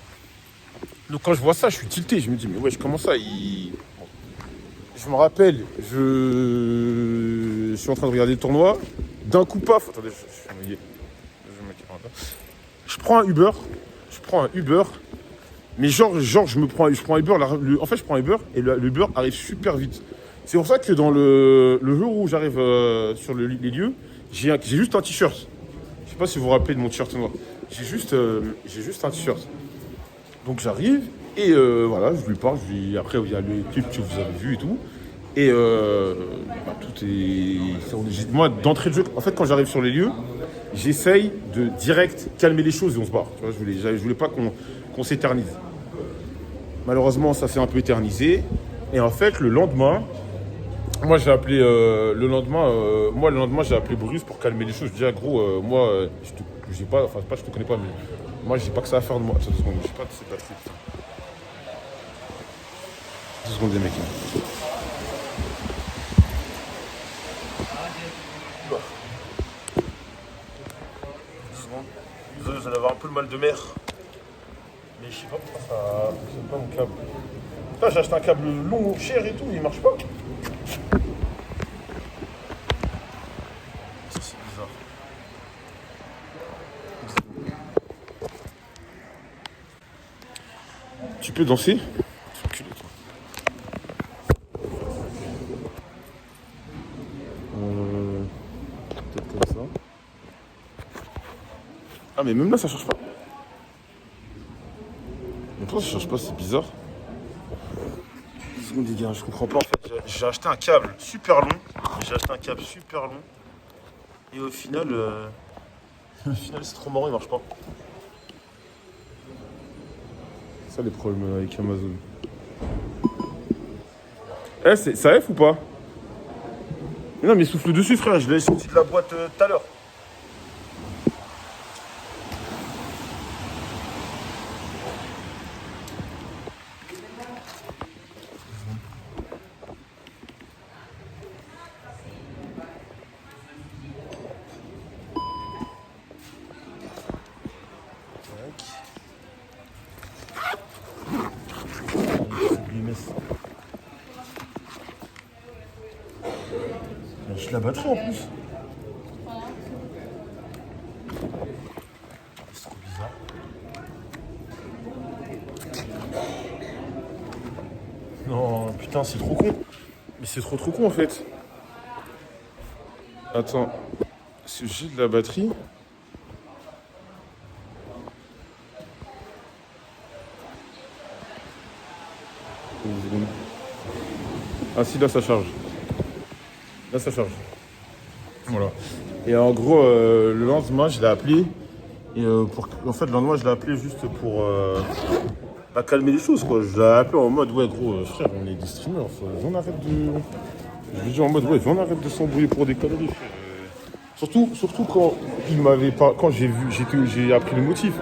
Donc quand je vois ça, je suis tilté. Je me dis, mais wesh, comment ça, Je me rappelle, je suis en train de regarder le tournoi. D'un coup, paf. Attendez, je suis mouillé. Je prends un Uber. Mais genre je prends un Uber. En fait, je prends un Uber et le Uber arrive super vite. C'est pour ça que dans le jour où j'arrive sur les lieux, j'ai juste un t-shirt. Je sais pas si vous vous rappelez de mon t-shirt noir. J'ai juste un t-shirt. Donc j'arrive et voilà, je lui parle. Après, il y a le clip que vous avez vu et tout. Et tout est... Moi, d'entrée de jeu, en fait, quand j'arrive sur les lieux, j'essaye de direct calmer les choses et on se barre. Tu vois, je voulais pas qu'on s'éternise. Malheureusement, ça s'est un peu éternisé. Et en fait, le lendemain, moi, j'ai appelé... le lendemain, j'ai appelé Boris pour calmer les choses. Je dis, ah, gros, moi, je te connais pas, mais moi, j'ai pas que ça à faire de moi. Attends 2 secondes, je sais pas de cette batterie. 2 secondes, les mecs. Vous allez avoir un peu le mal de mer. Mais je sais pas pourquoi ça fonctionne pas mon câble. Putain, j'ai acheté un câble long, cher et tout, il marche pas. Ça c'est bizarre. Tu peux danser? Peut-être comme ça. Ah mais même là ça change pas. Mais pourquoi ça change pas, c'est bizarre. 2 secondes les gars, je comprends pas en fait. J'ai acheté un câble super long. Et au final, c'est trop marrant, il marche pas. C'est ça les problèmes avec Amazon. Eh, ça F ou pas? Mais non mais souffle dessus frère, je l'ai sorti de la boîte tout à l'heure. de la batterie en plus. C'est trop bizarre. Non, putain, c'est trop con. Mais c'est trop con en fait. Attends, si j'ai de la batterie. 12 secondes. Ah si, là ça charge. Là ça charge. Voilà. Et en gros, le lendemain, je l'ai appelé. Et en fait, le lendemain, je l'ai appelé juste pour calmer les choses, quoi. Je l'ai appelé en mode, ouais, gros, frère, on est des streamers. On arrête de. Je lui ai dit en mode, ouais, on arrête de s'embrouiller pour des conneries, frère. Surtout quand il m'avait pas. Quand j'ai appris le motif.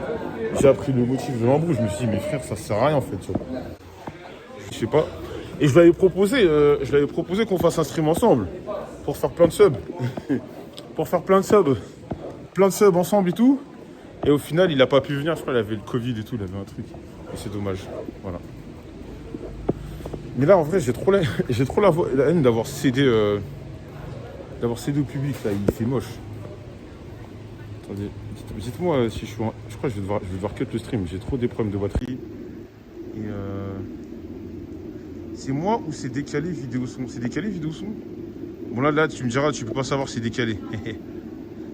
J'ai appris le motif de l'embrouille. Je me suis dit, mais frère, ça sert à rien, en fait, tu vois. Je sais pas. Et je lui avais proposé qu'on fasse un stream ensemble. Pour faire plein de subs. Pour faire plein de subs ensemble et tout. Et au final, il a pas pu venir. Je crois qu'il avait le Covid et tout. Il avait un truc. Et c'est dommage. Voilà. Mais là, en vrai, j'ai trop la haine d'avoir cédé au public. Là, il fait moche. Attendez. Dites-moi si je suis. Je crois que je vais devoir cut le stream. J'ai trop des problèmes de batterie. Et c'est moi ou c'est décalé vidéo son? C'est décalé vidéo son? Bon là, tu me diras, tu peux pas savoir si c'est décalé.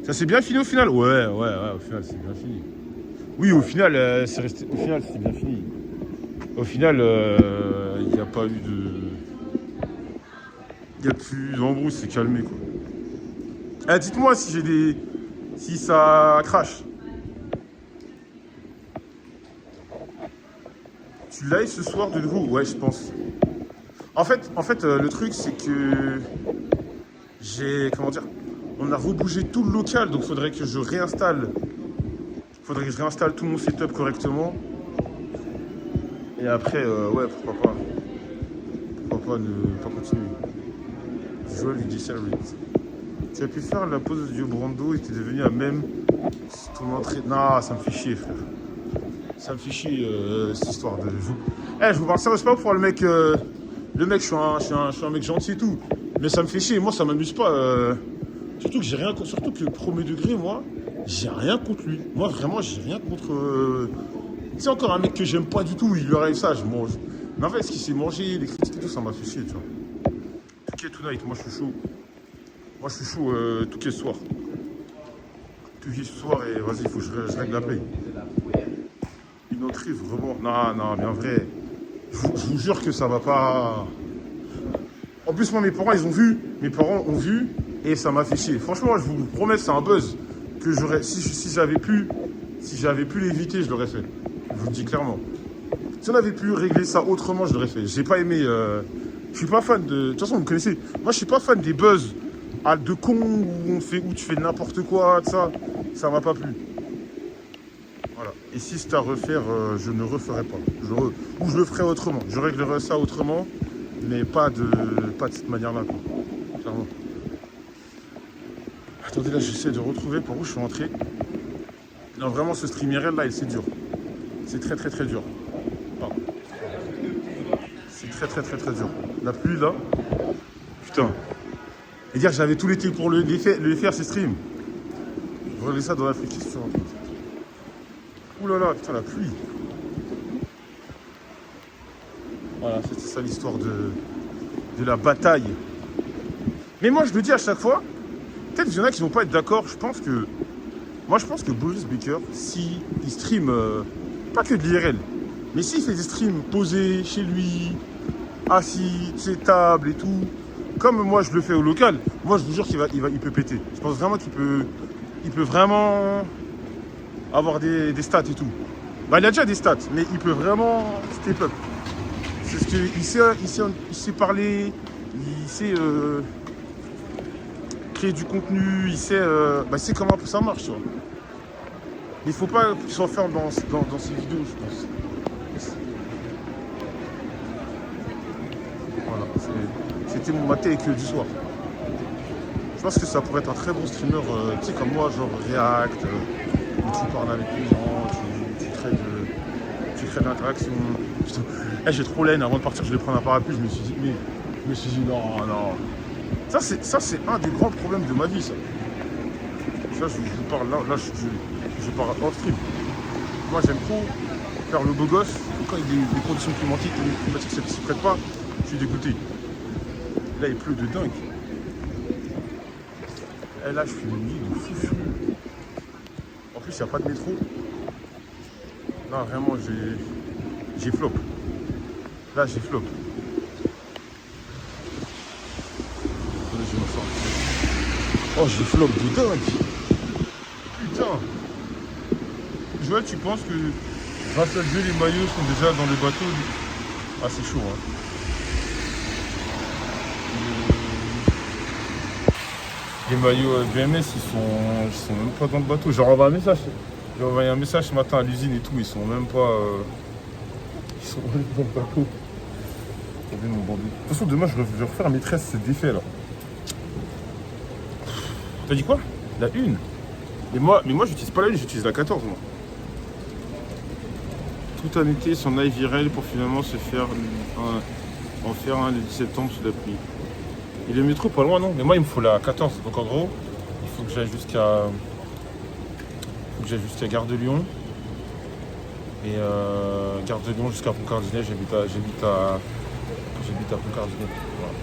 Ça s'est bien fini au final? Ouais, au final, c'est bien fini. Oui, au final, c'est resté. Au final, c'est bien fini. Au final, il n'y a pas eu de. Il n'y a plus d'embrouille, c'est calmé, quoi. Dites-moi si j'ai des. Si ça crache. Tu live ce soir de nouveau? Ouais, je pense. En fait, le truc, c'est que. Comment dire? On a rebougé tout le local, donc faudrait que je réinstalle. Faudrait que je réinstalle tout mon setup correctement. Et après, ouais, pourquoi pas. Pourquoi pas ne pas continuer. Joël lui dit salut. Tu as pu faire la pause du Brando et t'es devenu un même ton entrée. Non, ça me fait chier, frère. Ça me fait chier, cette histoire de. Je vous parle sérieusement pour le mec. Le mec, je suis un mec gentil et tout. Mais ça me fait chier. Moi, ça m'amuse pas. Surtout que premier degré, moi, j'ai rien contre lui. Moi, vraiment, j'ai rien contre. C'est encore un mec que j'aime pas du tout. Il lui arrive ça, je mange. Mais en fait, ce qu'il s'est mangé, les critiques et tout, ça m'a fait chier, tu vois. Touquet tonight, moi, je suis chaud. Moi, je suis chaud, Touquet ce soir. Touquet ce soir, et vas-y, il faut que je règle la paye. Une entrée, vraiment. Non, mais en vrai, je vous jure que ça va pas. En plus, moi, mes parents ont vu, et ça m'a fait chier. Franchement, je vous promets, c'est un buzz que j'aurais. Si j'avais pu l'éviter, je l'aurais fait. Je vous le dis clairement. Si on avait pu régler ça autrement, je l'aurais fait. J'ai pas aimé. Je suis pas fan de. De toute façon, vous me connaissez. Moi, je suis pas fan des buzz de con où tu fais n'importe quoi, ça m'a pas plu. Voilà. Et si c'est à refaire, je ne referai pas. Ou je le ferai autrement. Je réglerai ça autrement, mais pas de cette manière-là, quoi. Clairement. Attendez, là, j'essaie de retrouver par où je suis rentré. Non, vraiment, ce stream IRL, là, c'est dur. C'est très, très, très dur. Pardon. C'est très, très, très, très dur. La pluie, là. Putain. Et dire que j'avais tout l'été pour le faire, ces streams. Je relais ça dans la question. Ouh là là, putain, la pluie. Voilà, c'était ça l'histoire de la bataille. Mais moi, je le dis à chaque fois, peut-être qu'il y en a qui vont pas être d'accord. Je pense que Boris Baker, s'il stream, pas que de l'IRL, mais s'il fait des streams posés chez lui, assis, ses tables et tout, comme moi je le fais au local, moi je vous jure il peut péter. Je pense vraiment qu'il peut vraiment avoir des stats et tout. Bah, il a déjà des stats, mais il peut vraiment step up. C'est ce qu'il sait parler, il sait créer du contenu, il sait comment ça marche, tu vois. Mais il faut pas qu'il s'enferme dans ses vidéos, je pense. Voilà, c'était ma take du soir. Je pense que ça pourrait être un très bon streamer, tu sais, comme moi, genre React, où tu parles avec les gens, tu crées de l'interaction. J'ai trop laine, avant de partir, je vais prendre un parapluie, je me suis dit non. Ça, c'est un des grands problèmes de ma vie, ça. Ça, je vous parle là, je parle hors stream. Moi, j'aime trop faire le beau gosse. Et quand il y a des conditions climatiques ne s'y prêtent pas, je suis dégoûté. Là, il pleut de dingue. Et là, je suis une nuit de fou furieux. En plus, il n'y a pas de métro. Là, vraiment, j'ai flop. Là, j'ai flop. Attendez, je me sens. Oh, j'ai flop de dingue. Putain. Joël, tu penses que grâce à Dieu, les maillots sont déjà dans le bateau? Ah, c'est chaud, hein. Les maillots BMS, ils sont même pas dans le bateau. J'ai envoyé un message. J'ai envoyé un message ce matin à l'usine et tout. Ils sont même pas. Ils sont même pas dans le bateau. Regardez mon bandit. De toute façon, demain, je vais refaire mes tresses, c'est défait là. T'as dit quoi? La 1. Mais moi, j'utilise pas la 1, j'utilise la 14, moi. Tout un été, son ail virel pour finalement se faire en faire un le 10 septembre sous la pluie. Et le métro pas loin, non? Mais moi, il me faut la 14. Donc en gros, il faut que j'aille jusqu'à Gare de Lyon. Et Gare de Lyon jusqu'à Poncardinet. J'habite à Poncardinet. Voilà.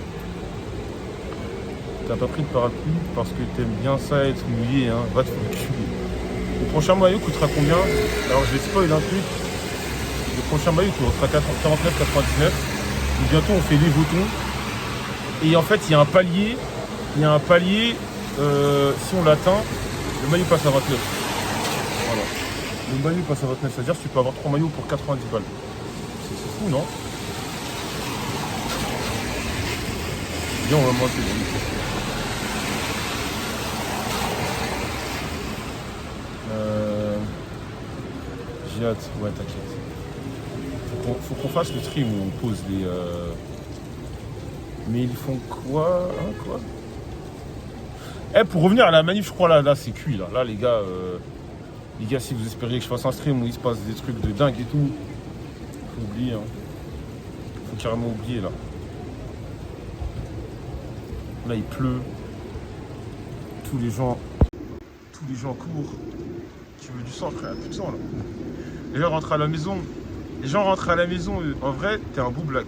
T'as pas pris de parapluie parce que t'aimes bien ça être mouillé, hein? Va te faire le cul. Le prochain maillot coûtera combien? Alors je vais spoil un truc. Le prochain maillot coûtera 49,99. Et bientôt on fait les votons. Et en fait, il y a un palier. Si on l'atteint, le maillot passe à 29. Voilà. Le maillot passe à 29, c'est-à-dire que tu peux avoir 3 maillots pour 90 balles. C'est fou, non? Viens, on va monter. J'ai hâte. Ouais, t'inquiète. Faut qu'on fasse le stream où on pose les... Mais ils font quoi? Hein, quoi? Pour revenir à la manif, je crois là c'est cuit là. Là les gars, si vous espériez que je fasse un stream où il se passe des trucs de dingue et tout, faut oublier. Hein. Faut carrément oublier là. Là il pleut. Tous les gens courent. Tu veux du sang, frère? Plus de sang là. Les gens rentrent à la maison. En vrai, t'es un beau black.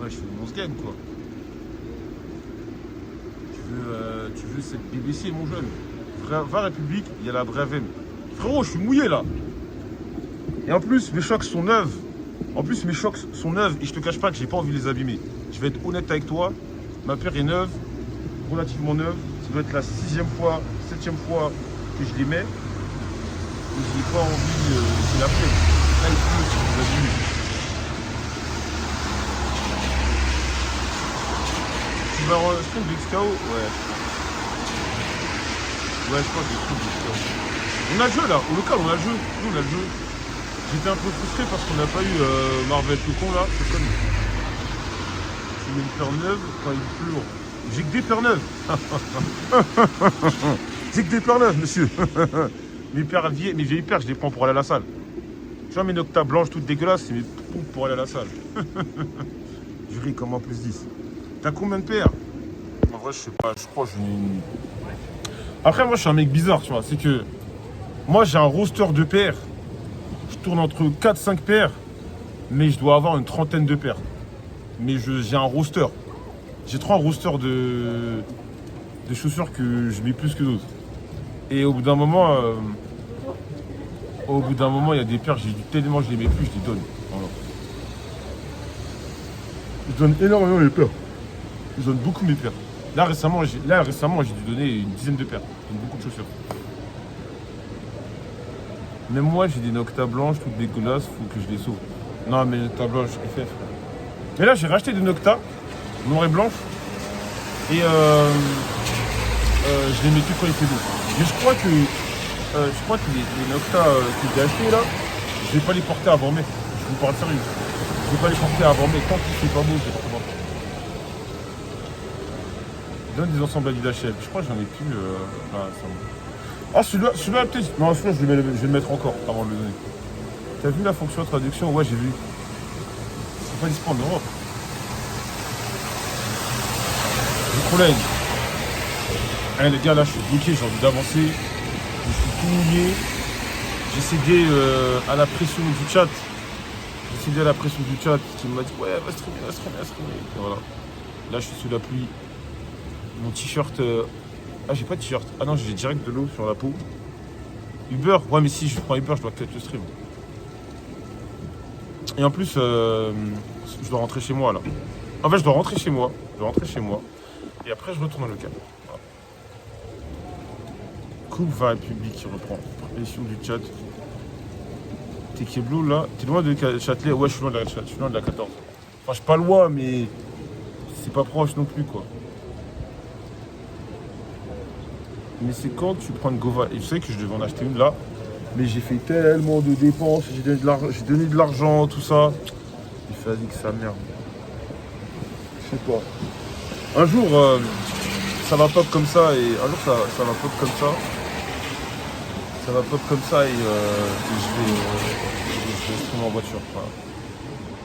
Ouais, je fais mon game quoi. Tu veux cette BBC mon jeune. Va République, il y a la Bravem. Frérot, je suis mouillé là. Et en plus, mes chocs sont neuves. Et je te cache pas que j'ai pas envie de les abîmer. Je vais être honnête avec toi. Ma paire est neuve, relativement neuve. Ça doit être la 6e fois, 7e fois que je les mets. Et j'ai pas envie de la faire. Là, il pleut, je vais l'abîmer. Tu vas en stream de XKO? Ouais. Ouais, je crois que j'ai stream de XKO. On a le jeu là, au local on a le jeu. Nous on a le jeu. J'étais un peu frustré parce qu'on n'a pas eu Marvel tout con là, c'est comme. Tu mets une paire neuve quand il pleut. J'ai que des paires neuves. J'ai que des paires neuves, monsieur. Mes vieilles paires, je les prends pour aller à la salle. Tu vois mes Nocta blanches toutes dégueulasses, c'est mes poupes pour aller à la salle. Je ris comme en plus 10. T'as combien de paires? En vrai, je sais pas, je crois que j'en ai une. Après, moi, je suis un mec bizarre, tu vois. C'est que moi, j'ai un roster de paires. Je tourne entre 4-5 paires, mais je dois avoir une trentaine de paires. Mais j'ai un roster. J'ai trop un roster de chaussures que je mets plus que d'autres. Et au bout d'un moment, il y a des paires, tellement je les mets plus, je les donne. Voilà. Je donne énormément mes paires. Je donne beaucoup mes paires. Là récemment, j'ai dû donner une dizaine de paires. Je donne beaucoup de chaussures. Même moi, j'ai des Nocta blanches, toutes dégueulasses, faut que je les sauve. Non, mais Nocta blanche, FF. Mais là, j'ai racheté des Nocta, noires et blanches. Et je les mets plus quand il fait beau. Mais je crois que les Nocta que j'ai achetés là, je vais pas les porter avant mai. Je vous parle sérieux. Je vais pas les porter avant mai. Tant qu'il fait pas beau, je vais pas porter. Donne des ensembles Adidas HL. Je crois que j'en ai plus. Ah, celui-là peut-être. Non, celui-là, je vais le mettre encore avant de le donner. T'as vu la fonction de traduction? Ouais, j'ai vu. C'est pas disponible en Europe. problème. Hein, les gars, là, je suis bloqué, j'ai envie d'avancer. Je suis tout mouillé. J'ai cédé à la pression du chat. J'ai cédé à la pression du chat qui m'a dit ouais, va streamer, va streamer, va streamer. Et voilà. Là, je suis sous la pluie. Mon t-shirt. Ah, j'ai pas de t-shirt. Ah non, j'ai direct de l'eau sur la peau. Uber. Ouais, mais si je prends Uber, je dois peut-être le stream. Et en plus, je dois rentrer chez moi là. En fait, je dois rentrer chez moi. Et après, je retourne au local. Voilà. Coupe va République qui reprend. Pression du chat. T'es qui est bleu là? T'es loin de Châtelet? Ouais, je suis loin de la 14. Enfin, je suis pas loin, mais c'est pas proche non plus quoi. Mais c'est quand tu prends une Gova? Et je sais que je devais en acheter une là. Mais j'ai fait tellement de dépenses, j'ai donné de l'argent, tout ça. J'ai fait vas-y que ça merde. Je sais pas. Un jour, ça va pop comme ça et un jour ça va pop comme ça. Ça va pop comme ça et je vais streamer en voiture. Voilà.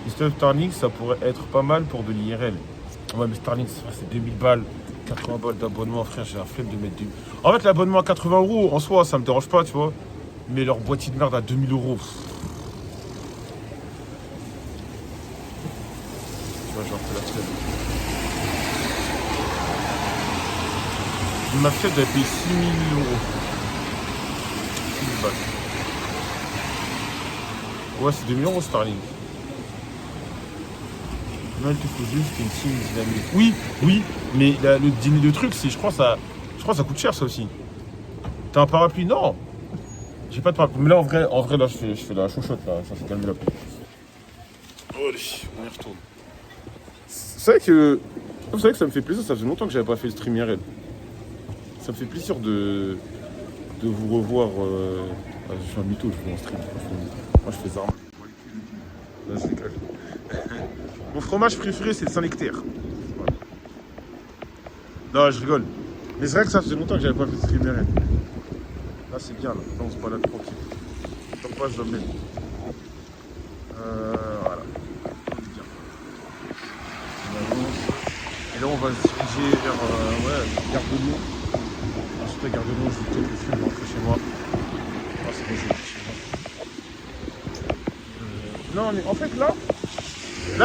Et Starlink, ça pourrait être pas mal pour de l'IRL. Ouais, mais Starlink, c'est 2000 balles. 80 balles d'abonnement, frère, j'ai la flemme de mettre du. En fait, l'abonnement à 80 € en soi, ça me dérange pas, tu vois. Mais leur boîtier de merde à 2000 €. Tu vois, j'ai un peu la flemme. Ma fiette, elle paye 6 000 €. 6 000 balles. Ouais, c'est 2000 € Starlink. Non, il te faut juste une SIM dynamique. Oui, oui, mais le dîner de truc, je crois que ça coûte cher ça aussi. T'as un parapluie? Non. J'ai pas de parapluie. Mais là, en vrai là, je fais la chouchotte, là. Ça s'est calmé là. Oh, allez, on y retourne. Vous savez que ça me fait plaisir. Ça faisait longtemps que j'avais pas fait le stream IRL. Ça me fait plaisir de vous revoir. Je suis un mytho, je fais un stream. Moi, je fais ça. Là, je décale. Mon fromage préféré, c'est le Saint-Nectaire. Voilà. Non, je rigole. Mais c'est vrai que ça faisait longtemps que j'avais pas fait de stream IRL. Là, c'est bien, là. Là, on se balade tranquille. Tant pas, je l'emmène. Voilà. C'est bien. On avance. Et là, on va se diriger vers Gare de Lyon. Ensuite, à Gare de Lyon, je vais peut-être le film, rentrer chez moi. Ah, c'est bon, je vais rentrer chez moi. Non, mais en fait, là,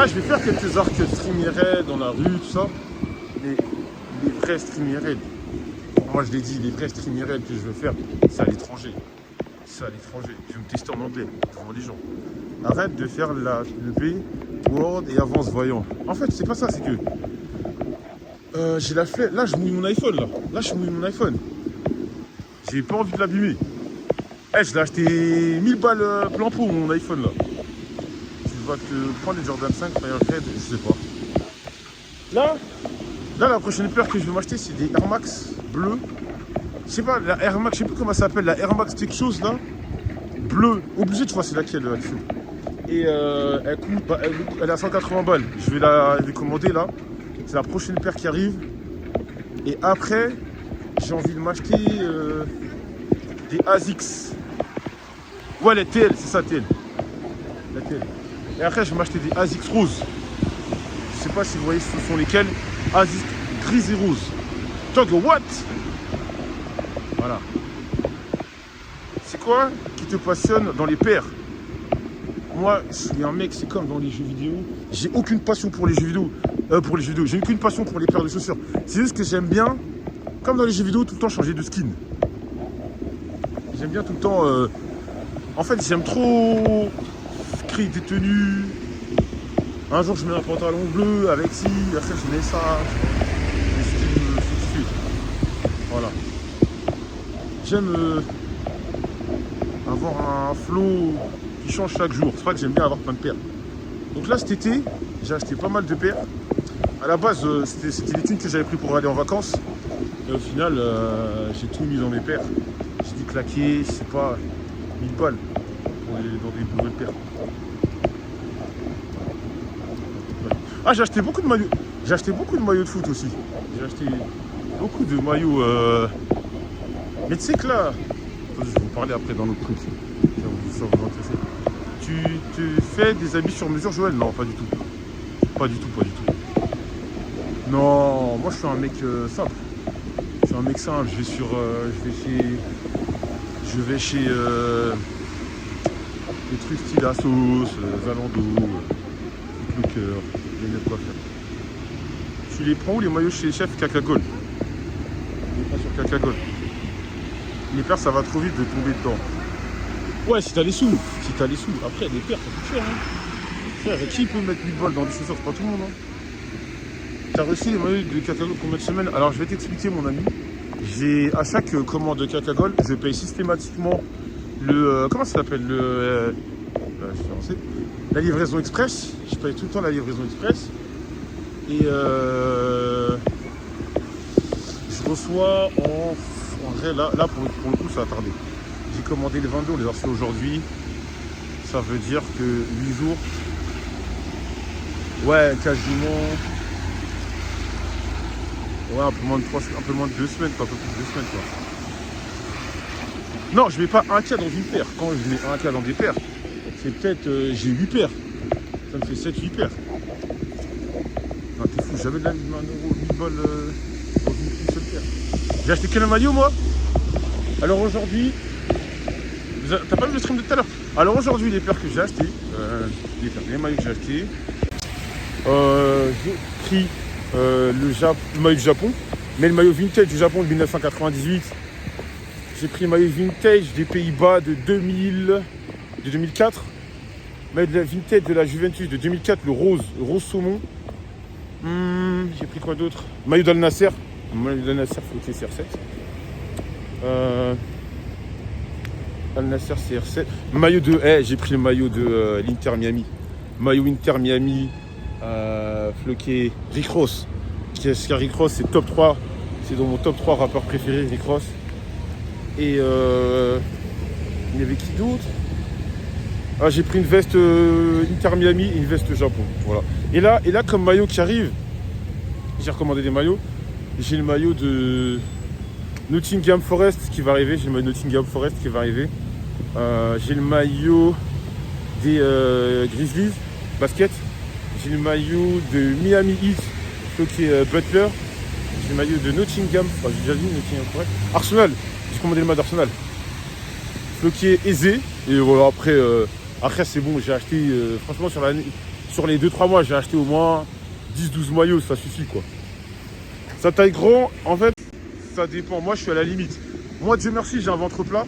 je vais faire quelques arcs stream IRL dans la rue, tout ça. Mais les vrais stream IRL. Moi, je l'ai dit, les vrais stream IRL que je veux faire, c'est à l'étranger. C'est à l'étranger. Je vais me tester en anglais devant les gens. Arrête de faire le P, Word et avance voyant. En fait, c'est pas ça, c'est que j'ai la flemme. Là, je mouille mon iPhone. Là, je mouille mon iPhone. J'ai pas envie de l'abîmer. Je l'ai acheté 1000 balles plein pot, mon iPhone là. Tu vois que prendre les Jordan 5, Fire Red, je sais pas. Là, la prochaine paire que je vais m'acheter, c'est des Air Max bleus. Je sais pas, la Air Max, je sais plus comment ça s'appelle, la Air Max quelque chose là. Bleu. Obligé de voir c'est laquelle là. Et elle coûte, elle est à 180 balles. Je vais la commander là. C'est la prochaine paire qui arrive. Et après, j'ai envie de m'acheter des ASICS. Ouais, les TL, c'est ça, TL. La TL. Et après, je vais m'acheter des ASICS roses. Je sais pas si vous voyez ce sont lesquels. ASICS gris et rose. Talk what? Voilà. C'est quoi qui te passionne dans les paires? Moi, je suis un mec, c'est comme dans les jeux vidéo. J'ai aucune passion pour les jeux vidéo. J'ai aucune passion pour les paires de chaussures. C'est juste que j'aime bien, comme dans les jeux vidéo, tout le temps changer de skin. J'aime bien tout le temps. En fait, j'aime trop créer des tenues. Un jour, je mets un pantalon bleu avec ci. Après, je mets ça. Des styles, tout de suite. Voilà. J'aime avoir un flow qui change chaque jour. C'est vrai que j'aime bien avoir plein de paires. Donc là, cet été, j'ai acheté pas mal de paires. À la base, c'était les thunes que j'avais pris pour aller en vacances. Et au final, j'ai tout mis dans mes paires. J'ai dû claquer, je sais pas, 1000 balles pour aller dans des nouvelles paires. Ah, j'ai acheté beaucoup de maillots. J'ai acheté beaucoup de maillots de foot aussi. J'ai acheté beaucoup de maillots. Mais tu sais que là, je vais vous parler après dans notre truc. Ça va vous intéresser. Tu te fais des habits sur mesure, Joël? Non, pas du tout. Pas du tout, pas du tout. Non, moi je suis un mec simple. Je suis un mec simple. Je vais chez des trucs style Asos, Zalando, Footlocker, les mecs quoi faire. Tu les prends où les maillots chez Chef Caca-Gold? Tu les prends sur Caca-Gold. Les paires, ça va trop vite de tomber dedans. Ouais, si t'as les sous. Si t'as les sous. Après, les paires, ça coûte cher. Hein. Frère, qui peut mettre 1000 balles dans des chaussures? C'est pas tout le monde. Hein. T'as reçu les maillots de Caca-Gold combien de semaines? Alors, je vais t'expliquer, mon ami. À chaque commande de Caca-Gold, je paye systématiquement le... comment ça s'appelle? La livraison express. Je paye tout le temps la livraison express. Et je reçois en vrai, là pour le coup, ça a tardé. J'ai commandé le 22, on les a reçus aujourd'hui. Ça veut dire que 8 jours. Ouais, quasiment. Ouais, un peu moins de 2 semaines, quoi, un peu plus de 2 semaines, quoi. Non, je mets pas un cas dans une paire. Quand je mets un cas dans des paires, c'est peut-être. J'ai 8 paires. Ça me fait 7-8 paires. Non, t'es fou, j'avais de la 1 euro, 1000 balles dans une seule paire. J'ai acheté quel maillot, moi? Alors aujourd'hui. T'as pas vu le stream de tout à l'heure? Alors aujourd'hui, les paires que j'ai achetées, les maillots que j'ai achetés, j'ai pris le maillot du Japon, mais le maillot vintage du Japon de 1998. J'ai pris le maillot vintage des Pays-Bas de 2004. Maillot de la vintage de la Juventus de 2004, le rose saumon. J'ai pris quoi d'autre? Maillot d'Al Nasser. Maillot d'Al Nasser, faut que c'est CR7. Al Nasser CR7. Maillot de. J'ai pris le maillot de l'Inter Miami. Maillot Inter Miami. Floqué. Rick Ross. Rick Ross, c'est top 3. C'est dans mon top 3 rappeurs préférés, Rick Ross. Et il y avait qui d'autre? J'ai pris une veste Inter Miami et une veste Japon. Voilà. Et là, comme maillot qui arrive, j'ai recommandé des maillots. J'ai le maillot de Nottingham Forest qui va arriver. J'ai le maillot de Nottingham Forest qui va arriver. J'ai le maillot des Grizzlies basket. J'ai le maillot de Miami Heat floqué Butler. J'ai le maillot de Nottingham. J'ai déjà dit Nottingham Forest. Arsenal. J'ai commandé le maillot d'Arsenal. Floqué aisé. Et voilà, après c'est bon. J'ai acheté, franchement, sur les 2-3 mois, j'ai acheté au moins 10-12 maillots. Ça suffit, quoi. Sa taille grand, en fait, ça dépend. Moi, je suis à la limite. Moi, Dieu merci, j'ai un ventre plat.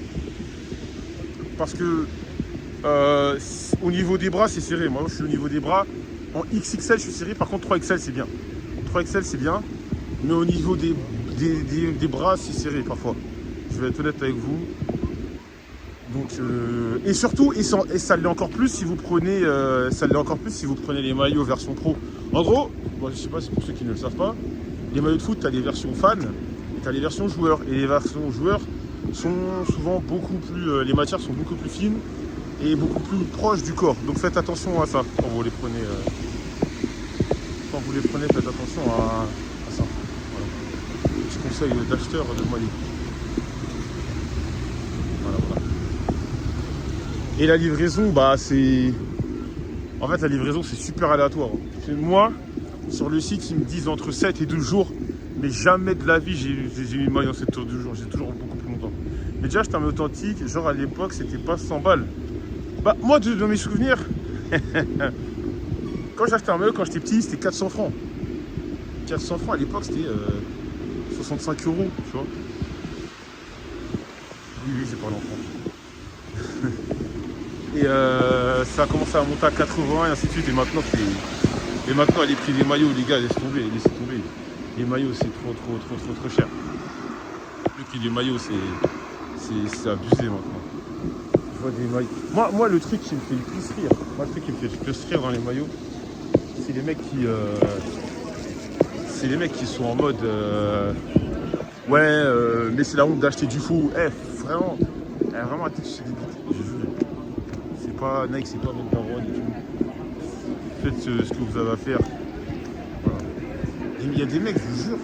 Parce que au niveau des bras, c'est serré. Moi, je suis au niveau des bras. En XXL, je suis serré. Par contre, 3XL, c'est bien. 3XL, c'est bien. Mais au niveau des bras, c'est serré parfois. Je vais être honnête avec vous. Donc, et surtout, et ça l'est encore plus si vous prenez, les maillots version pro. En gros, moi, je sais pas, c'est pour ceux qui ne le savent pas. Les maillots de foot, tu as les versions fans et tu as les versions joueurs. Et les versions joueurs sont souvent beaucoup plus. Les matières sont beaucoup plus fines et beaucoup plus proches du corps. Donc faites attention à ça quand vous les prenez. Faites attention à ça. Voilà. Petit conseil d'acheteur de maillots. Voilà. Et la livraison, c'est. En fait, la livraison, c'est super aléatoire. Moi, sur le site, ils me disent entre 7 et 12 jours. Mais jamais de la vie, j'ai eu une maille en 7 jours, 12 jours. J'ai toujours beaucoup plus longtemps. Mais déjà, j'étais un authentique. Genre, à l'époque, c'était pas 100 balles. Moi, de mes souvenirs, quand j'ai acheté un maillot, quand j'étais petit, c'était 400 francs. 400 francs, à l'époque, c'était 65 €, tu vois. Oui, j'ai parlé en France. Et ça a commencé à monter à 80 et ainsi de suite. Et maintenant, les prix des maillots, les gars, laissez tomber. Les maillots, c'est trop cher. Le prix des maillots, c'est abusé maintenant. Je vois des maillots. Moi, le truc qui me fait le plus rire, dans les maillots, c'est les mecs qui sont en mode mais c'est la honte d'acheter du faux. Vraiment arrêtez de se dégoûter, je jure. C'est pas Nike, c'est pas même Daron et tout. Faites ce que vous avez à faire. Voilà. Il y a des mecs, je vous jure,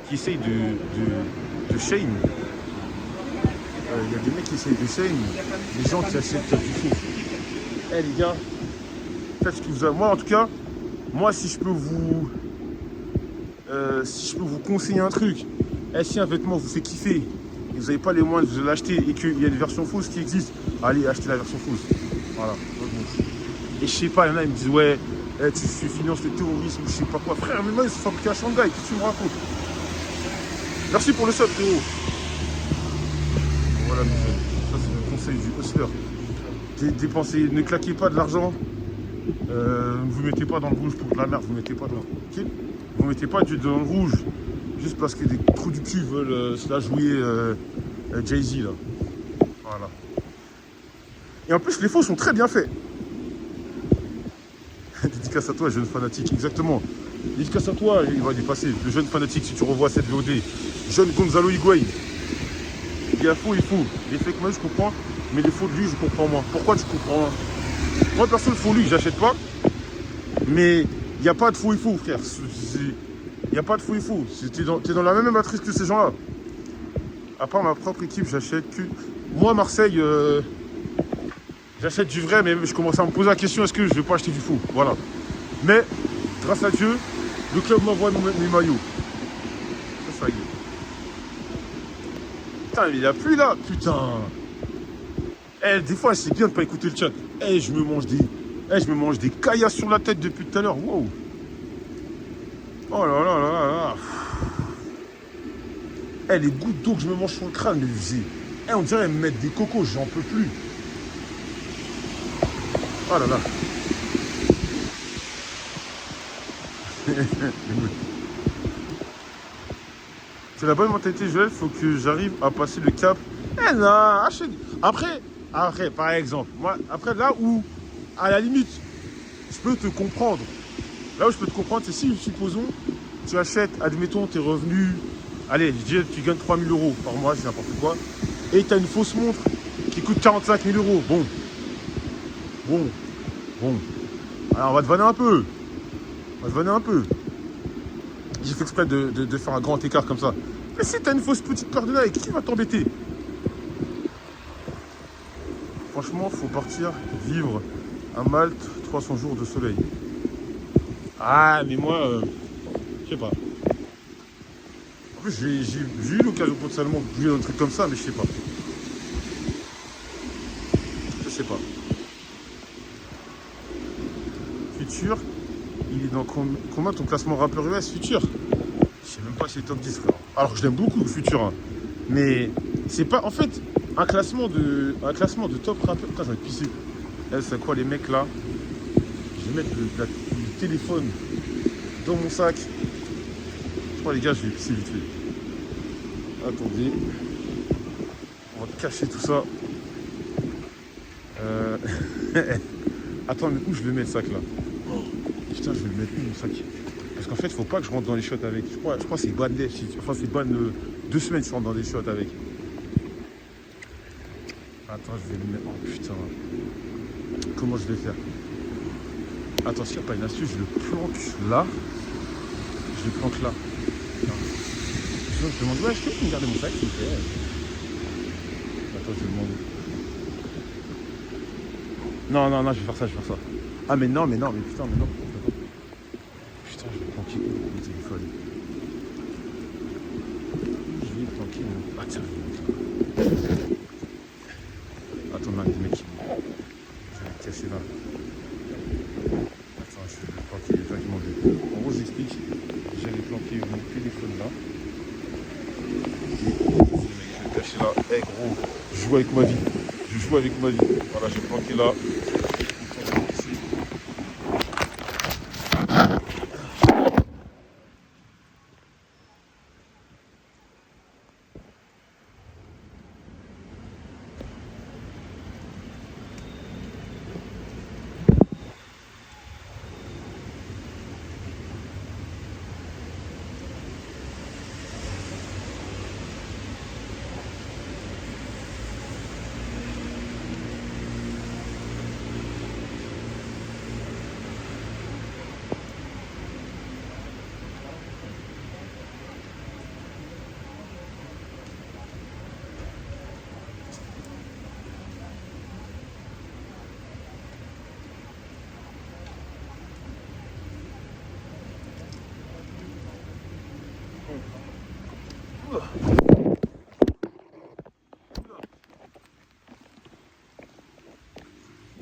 qui essayent de shame. Il y a des mecs qui essayent de shame les gens qui achètent du faux. Les gars, faites ce que vous avez. Moi, en tout cas, si je peux vous si je peux vous conseiller un truc, si un vêtement vous fait kiffer et vous n'avez pas les moyens de l'acheter et qu'il y a une version fausse qui existe, allez acheter la version fausse. Voilà. Et je sais pas, il y en a, ils me disent ouais, tu finances le terrorisme, je sais pas quoi. Frère, mais moi ils sont fabriqués à Shanghai, qu'est-ce que tu me racontes? Merci pour le sub, frérot. Voilà, mes jeunes. Ça, c'est le conseil du hustler. Dépensez, ne claquez pas de l'argent. Ne vous mettez pas dans le rouge pour de la merde. Vous mettez pas dans, okay, vous mettez pas dans le rouge juste parce que des trous du cul veulent se la jouer Jay-Z là. Voilà. Et en plus, les faux sont très bien faits. Dédicace à toi, jeune fanatique. Exactement. Dédicace à toi, il va dépasser. Le jeune fanatique, si tu revois cette VOD. Jeune Gonzalo Higuaín. Il y a faux et faux. Les fake moi je comprends, mais les faux de lui, je comprends moins. Pourquoi tu comprends moins? Moi, perso, le faux lui, j'achète pas. Mais il n'y a pas de faux et faux, frère. Il n'y a pas de faux et faux. T'es dans la même matrice que ces gens-là. À part ma propre équipe, j'achète que. Moi, Marseille, j'achète du vrai, mais je commence à me poser la question, est-ce que je vais pas acheter du faux? Voilà. Mais, grâce à Dieu, le club m'envoie mes maillots. Ça y est. Putain, il a plus là, putain. Des fois, c'est bien de pas écouter le chat. Je me mange des caillasses sur la tête depuis tout à l'heure. Wow. Oh là là là là là. Les gouttes d'eau que je me mange sur le crâne, on dirait me mettre des cocos, j'en peux plus. Oh là là. C'est la bonne mentalité, Joël. Faut que j'arrive à passer le cap. Non, achète. Après, par exemple, moi, après, là où, à la limite, je peux te comprendre. Là où je peux te comprendre, c'est si, supposons, tu achètes, admettons, tes revenus. Allez, je dis, tu gagnes 3 000 euros par mois, c'est n'importe quoi. Et tu as une fausse montre qui coûte 45 000 euros. Bon. Alors, on va te vanner un peu. J'ai fait exprès de faire un grand écart comme ça. Mais si t'as une fausse petite paire de Nike, qui va t'embêter? Franchement, faut partir vivre à Malte 300 jours de soleil. Ah, mais moi, je sais pas. En plus, j'ai eu l'occasion potentiellement de bouger dans un truc comme ça, mais je sais pas. Futur, il est dans combien ton classement rappeur US, Futur? Je sais même pas si c'est top 10, frère. Alors je l'aime beaucoup, Futur, hein. Mais c'est pas, en fait, un classement de top rappeur. Putain, j'ai envie de pisser. C'est quoi les mecs là? Je vais mettre le téléphone dans mon sac. Je crois les gars, je vais pisser vite fait. Attendez. On va cacher tout ça. Attends, mais où je vais mettre le sac là? Putain, je vais le mettre où mon sac? Parce qu'en fait, faut pas que je rentre dans les shots avec. Je crois que c'est ban dev. Enfin, c'est ban 2 semaines je rentre dans des shots avec. Attends, je vais le mettre. Oh putain. Comment je vais faire? Attends, s'il n'y a pas une astuce, je le planque là. Je le planque là. Sinon, je demande, ouais, je peux me garder mon sac, s'il vous plaît. Attends, je vais demander. Non, je vais faire ça. Ah, mais putain, mais non. Putain, je vais planquer mon téléphone. Je vais planquer mon. Ah, tiens, je vais mettre là. Attends, non, les mecs. Je vais le cacher là. Attends, je vais le planquer vaguement. En gros, j'explique. J'allais planquer mon téléphone là. Je vais le cacher là. Gros, je joue avec ma vie. Voilà, je vais planquer là.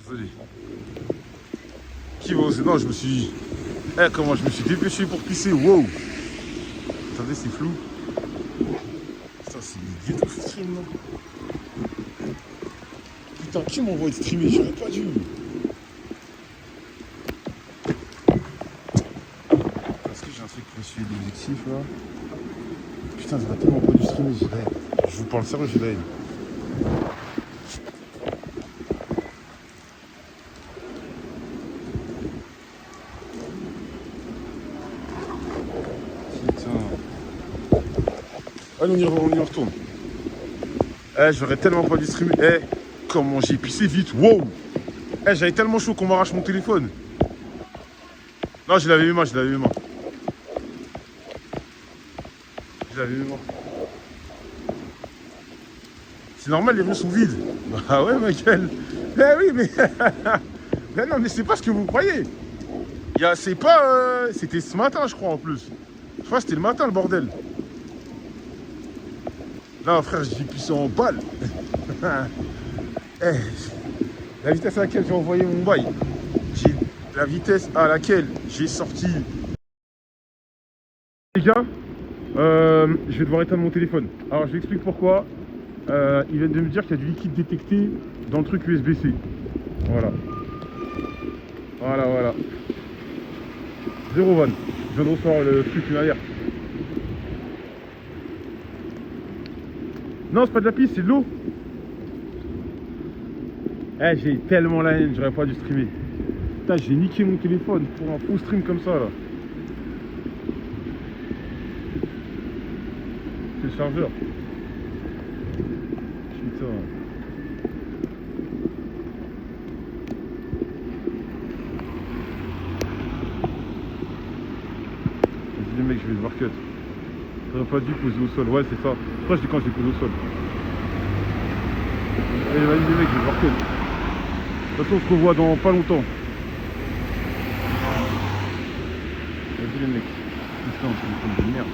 Désolé. Qui va oser? Non, je me suis... Eh, comment je me suis dépêché pour pisser. Wow. Attendez, c'est flou. Putain, c'est ghetto ce stream, là. Putain, qui m'envoie de streamer? J'aurais pas dû. Est-ce que j'ai un truc pour essuyer l'objectif, là? Putain, j'aurais tellement pas dû streamer, j'ai la haine. Je vous parle sérieux, j'ai la haine. Allez, on y retourne. Eh, j'aurais tellement pas dû streamer. Eh, comment j'ai pissé vite. Wow. Eh, j'avais tellement chaud qu'on m'arrache mon téléphone. Non, je l'avais mis moi, je l'avais mis moi. Je l'avais mis moi. C'est normal, les rues sont vides. Bah ouais, Michael. Eh oui, mais... mais non, mais c'est pas ce que vous croyez. C'est pas... C'était ce matin, je crois, en plus. Je crois que c'était le matin, le bordel. Non, frère, j'ai pissé en balle. Eh, la vitesse à laquelle j'ai envoyé mon bail, la vitesse à laquelle j'ai sorti. Les gars, je vais devoir éteindre mon téléphone. Alors, je vous explique pourquoi. Il vient de me dire qu'il y a du liquide détecté dans le truc USB-C. Voilà. Voilà. 0 van. Je viens de recevoir le truc derrière. Non, c'est pas de la piste, c'est de l'eau. Eh, j'ai tellement la haine, j'aurais pas dû streamer. Putain, j'ai niqué mon téléphone pour un faux stream comme ça, là. C'est le chargeur. Putain. Vas-y les mecs, je vais devoir cut. J'aurais pas dû poser au sol, ouais c'est ça. Pourquoi je dis quand je l'ai posé au sol? Allez, vas-y les mecs, je vais devoir cut. De toute façon, on se revoit dans pas longtemps. Vas-y les mecs. Putain, c'est une de merde.